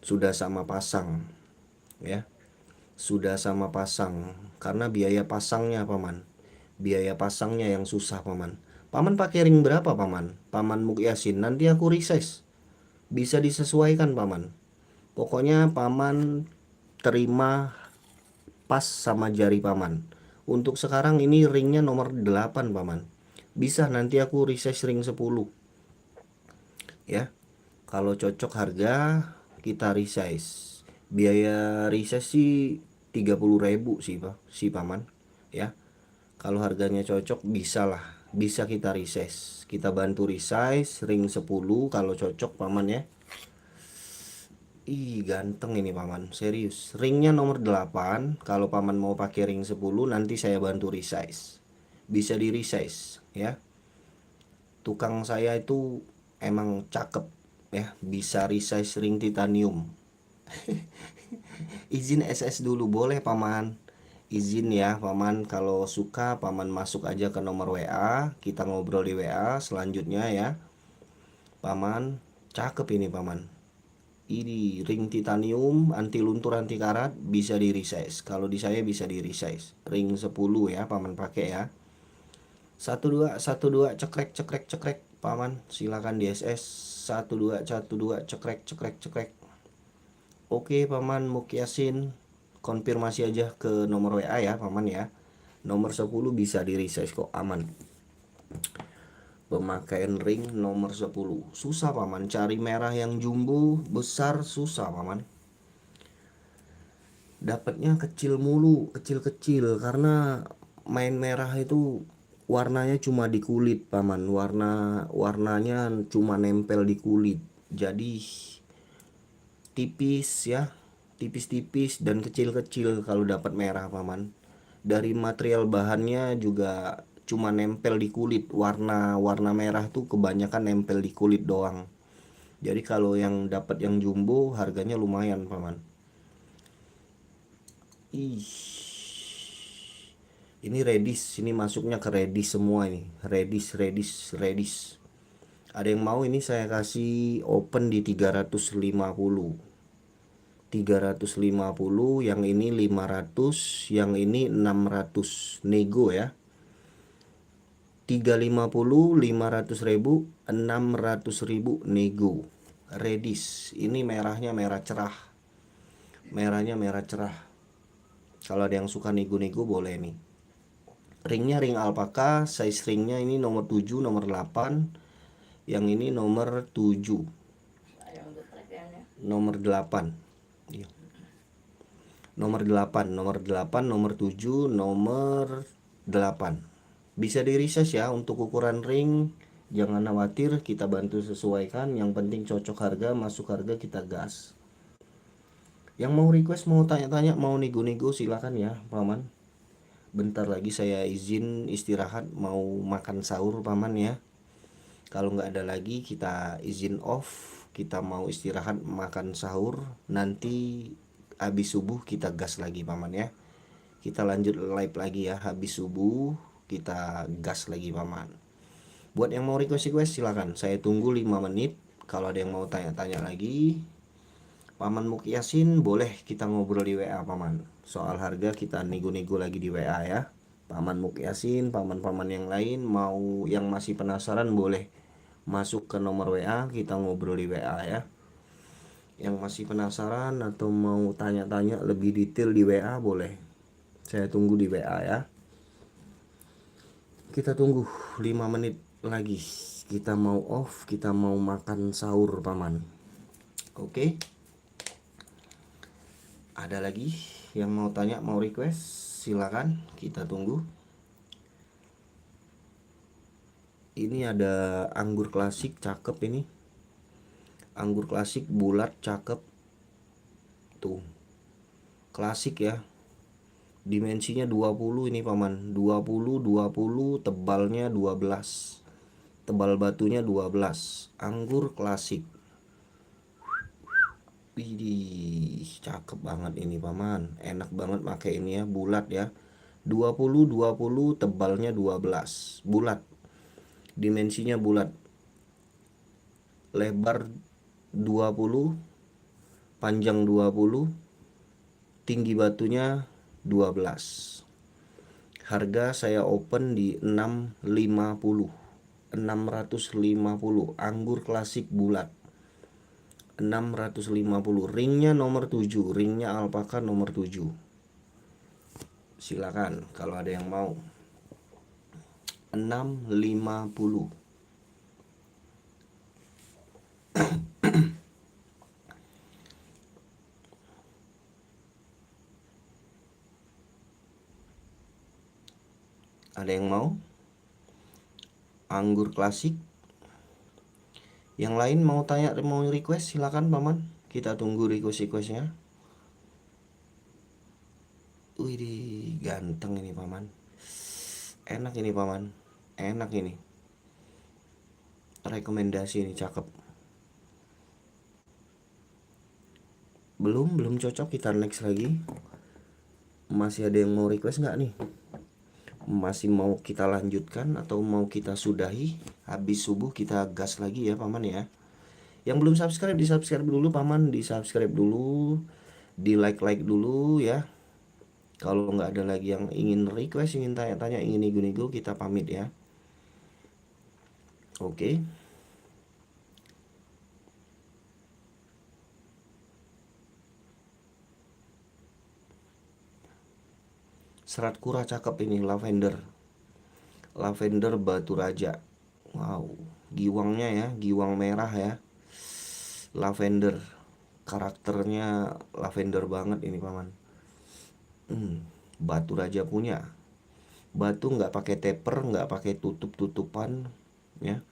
sudah sama pasang ya, sudah sama pasang. Karena biaya pasangnya paman, biaya pasangnya yang susah paman. Paman pakai ring berapa paman? Paman Mukyasin, nanti aku resize, bisa disesuaikan paman. Pokoknya paman terima pas sama jari paman. Untuk sekarang ini ringnya nomor 8 paman, bisa nanti aku resize ring 10 ya. Kalau cocok harga kita resize. Biaya resize sih 30.000 sih pak, si paman ya. Kalau harganya cocok bisa lah, bisa kita resize. Kita bantu resize ring 10 kalau cocok paman ya. Ih ganteng ini paman, serius. Ringnya nomor 8. Kalau paman mau pakai ring 10 nanti saya bantu resize. Bisa di resize ya. Tukang saya itu emang cakep ya, bisa resize ring titanium. Izin SS dulu boleh paman, izin ya paman. Kalau suka paman masuk aja ke nomor WA, kita ngobrol di WA selanjutnya ya paman. Cakep ini paman, ini ring titanium anti luntur anti karat, bisa di resize. Kalau di saya bisa di resize ring 10 ya paman pakai ya. 12 cekrek cekrek cekrek paman, silakan di SS. 12 cekrek cekrek cekrek. Oke paman Mukyasin, konfirmasi aja ke nomor WA ya paman ya. Nomor 10 bisa di resize kok, aman. Pemakaian ring nomor 10 susah paman, cari merah yang jumbo besar susah paman. Dapatnya kecil mulu, kecil-kecil, karena main merah itu warnanya cuma di kulit paman, warnanya cuma nempel di kulit. Jadi tipis ya, tipis-tipis dan kecil-kecil kalau dapat merah paman. Dari material bahannya juga cuma nempel di kulit, warna merah tuh kebanyakan nempel di kulit doang. Jadi kalau yang dapat yang jumbo harganya lumayan paman. Ih, ini redis, ini masuknya ke redis semua ini, redis. Ada yang mau? Ini saya kasih open di 350. 350, yang ini 500, yang ini 600. Nego ya. 350, 500.000, 600.000 nego. Redis. Ini merahnya merah cerah. Merahnya merah cerah. Kalau ada yang suka nego-nego boleh nih. Ringnya ring alpaka, size ringnya ini nomor 7, nomor 8. Yang ini nomor 7, nomor 8. Iya. Nomor 8, nomor 8, nomor 7, nomor 8. Bisa di research ya untuk ukuran ring. Jangan khawatir, kita bantu sesuaikan. Yang penting cocok harga, masuk harga kita gas. Yang mau request, mau tanya-tanya, mau nego-nego silakan ya paman. Bentar lagi saya izin istirahat, mau makan sahur paman ya. Kalau nggak ada lagi kita izin off, kita mau istirahat makan sahur. Nanti habis subuh kita gas lagi paman ya. Kita lanjut live lagi ya, habis subuh kita gas lagi paman. Buat yang mau request silakan, saya tunggu 5 menit. Kalau ada yang mau tanya-tanya lagi, Paman Mukyasin boleh kita ngobrol di WA paman. Soal harga kita nego-nego lagi di WA ya. Paman Mukyasin, paman-paman yang lain mau yang masih penasaran boleh masuk ke nomor WA, kita ngobrol di WA ya. Yang masih penasaran atau mau tanya-tanya lebih detail di WA boleh. Saya tunggu di WA ya. Kita tunggu 5 menit lagi. Kita mau off, kita mau makan sahur paman. Oke. Ada lagi yang mau tanya, mau request? Silakan, kita tunggu. Ini ada anggur klasik cakep ini. Anggur klasik bulat cakep. Tuh. Klasik ya. Dimensinya 20 ini paman. 20 tebalnya 12. Tebal batunya 12. Anggur klasik. Widih, cakep banget ini paman. Enak banget pakai ini ya, bulat ya. 20 tebalnya 12. Bulat. Dimensinya bulat. Lebar 20, panjang 20, tinggi batunya 12. Harga saya open di 650. 650 anggur klasik bulat. 650. Ringnya nomor 7, ringnya alpaka nomor 7. Silakan kalau ada yang mau. 650. Ada yang mau? Anggur klasik. Yang lain mau tanya, mau request silakan paman. Kita tunggu requestnya. Wih, ganteng ini paman. Enak ini paman. Enak ini. Rekomendasi ini cakep. Belum cocok, kita next lagi. Masih ada yang mau request nggak nih? Masih mau kita lanjutkan atau mau kita sudahi? Habis subuh kita gas lagi ya paman ya. Yang belum subscribe, di subscribe dulu paman, di subscribe dulu, di like dulu ya. Kalau nggak ada lagi yang ingin request, ingin tanya-tanya, ingin nego-nego, kita pamit ya. Oke. Serat kura cakep ini, lavender. Lavender batu raja. Wow, giwangnya ya, giwang merah ya. Lavender. Karakternya lavender banget ini paman. Batu raja punya. Batu nggak pakai taper, nggak pakai tutup-tutupan ya.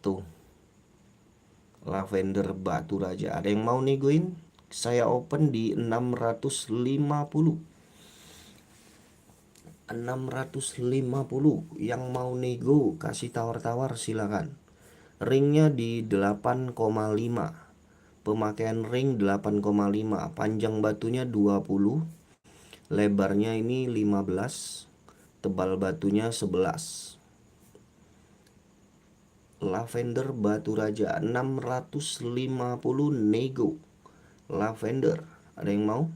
Tuh. Lavender batu raja. Ada yang mau negoin? Saya open di 650. 650. Yang mau nego kasih tawar-tawar silakan. Ringnya di 8,5. Pemakaian ring 8,5. Panjang batunya 20. Lebarnya ini 15. Tebal batunya 11. Lavender batu raja 650 nego. Lavender. Ada yang mau?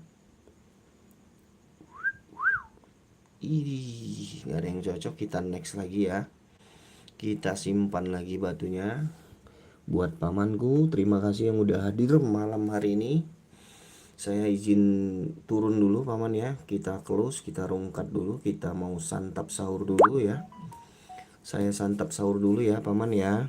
Ih, nggak ada yang cocok, kita next lagi ya. Kita simpan lagi batunya. Buat pamanku, terima kasih yang udah hadir malam hari ini. Saya izin turun dulu paman ya. Kita close, kita rungkat dulu. Kita mau santap sahur dulu ya. Saya santap sahur dulu ya paman ya.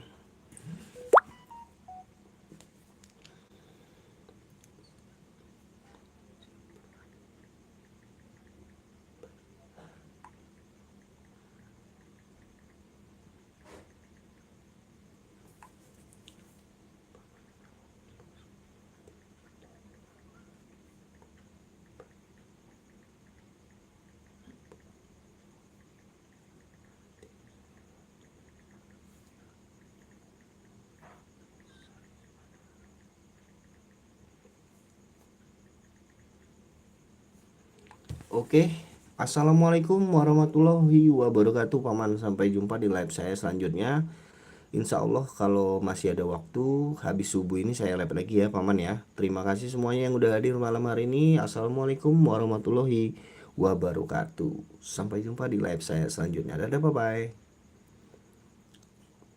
Oke, assalamualaikum warahmatullahi wabarakatuh paman. Sampai jumpa di live saya selanjutnya. Insya Allah kalau masih ada waktu habis subuh ini saya live lagi ya paman ya. Terima kasih semuanya yang udah hadir malam hari ini. Assalamualaikum warahmatullahi wabarakatuh. Sampai jumpa di live saya selanjutnya. Dadah, bye bye.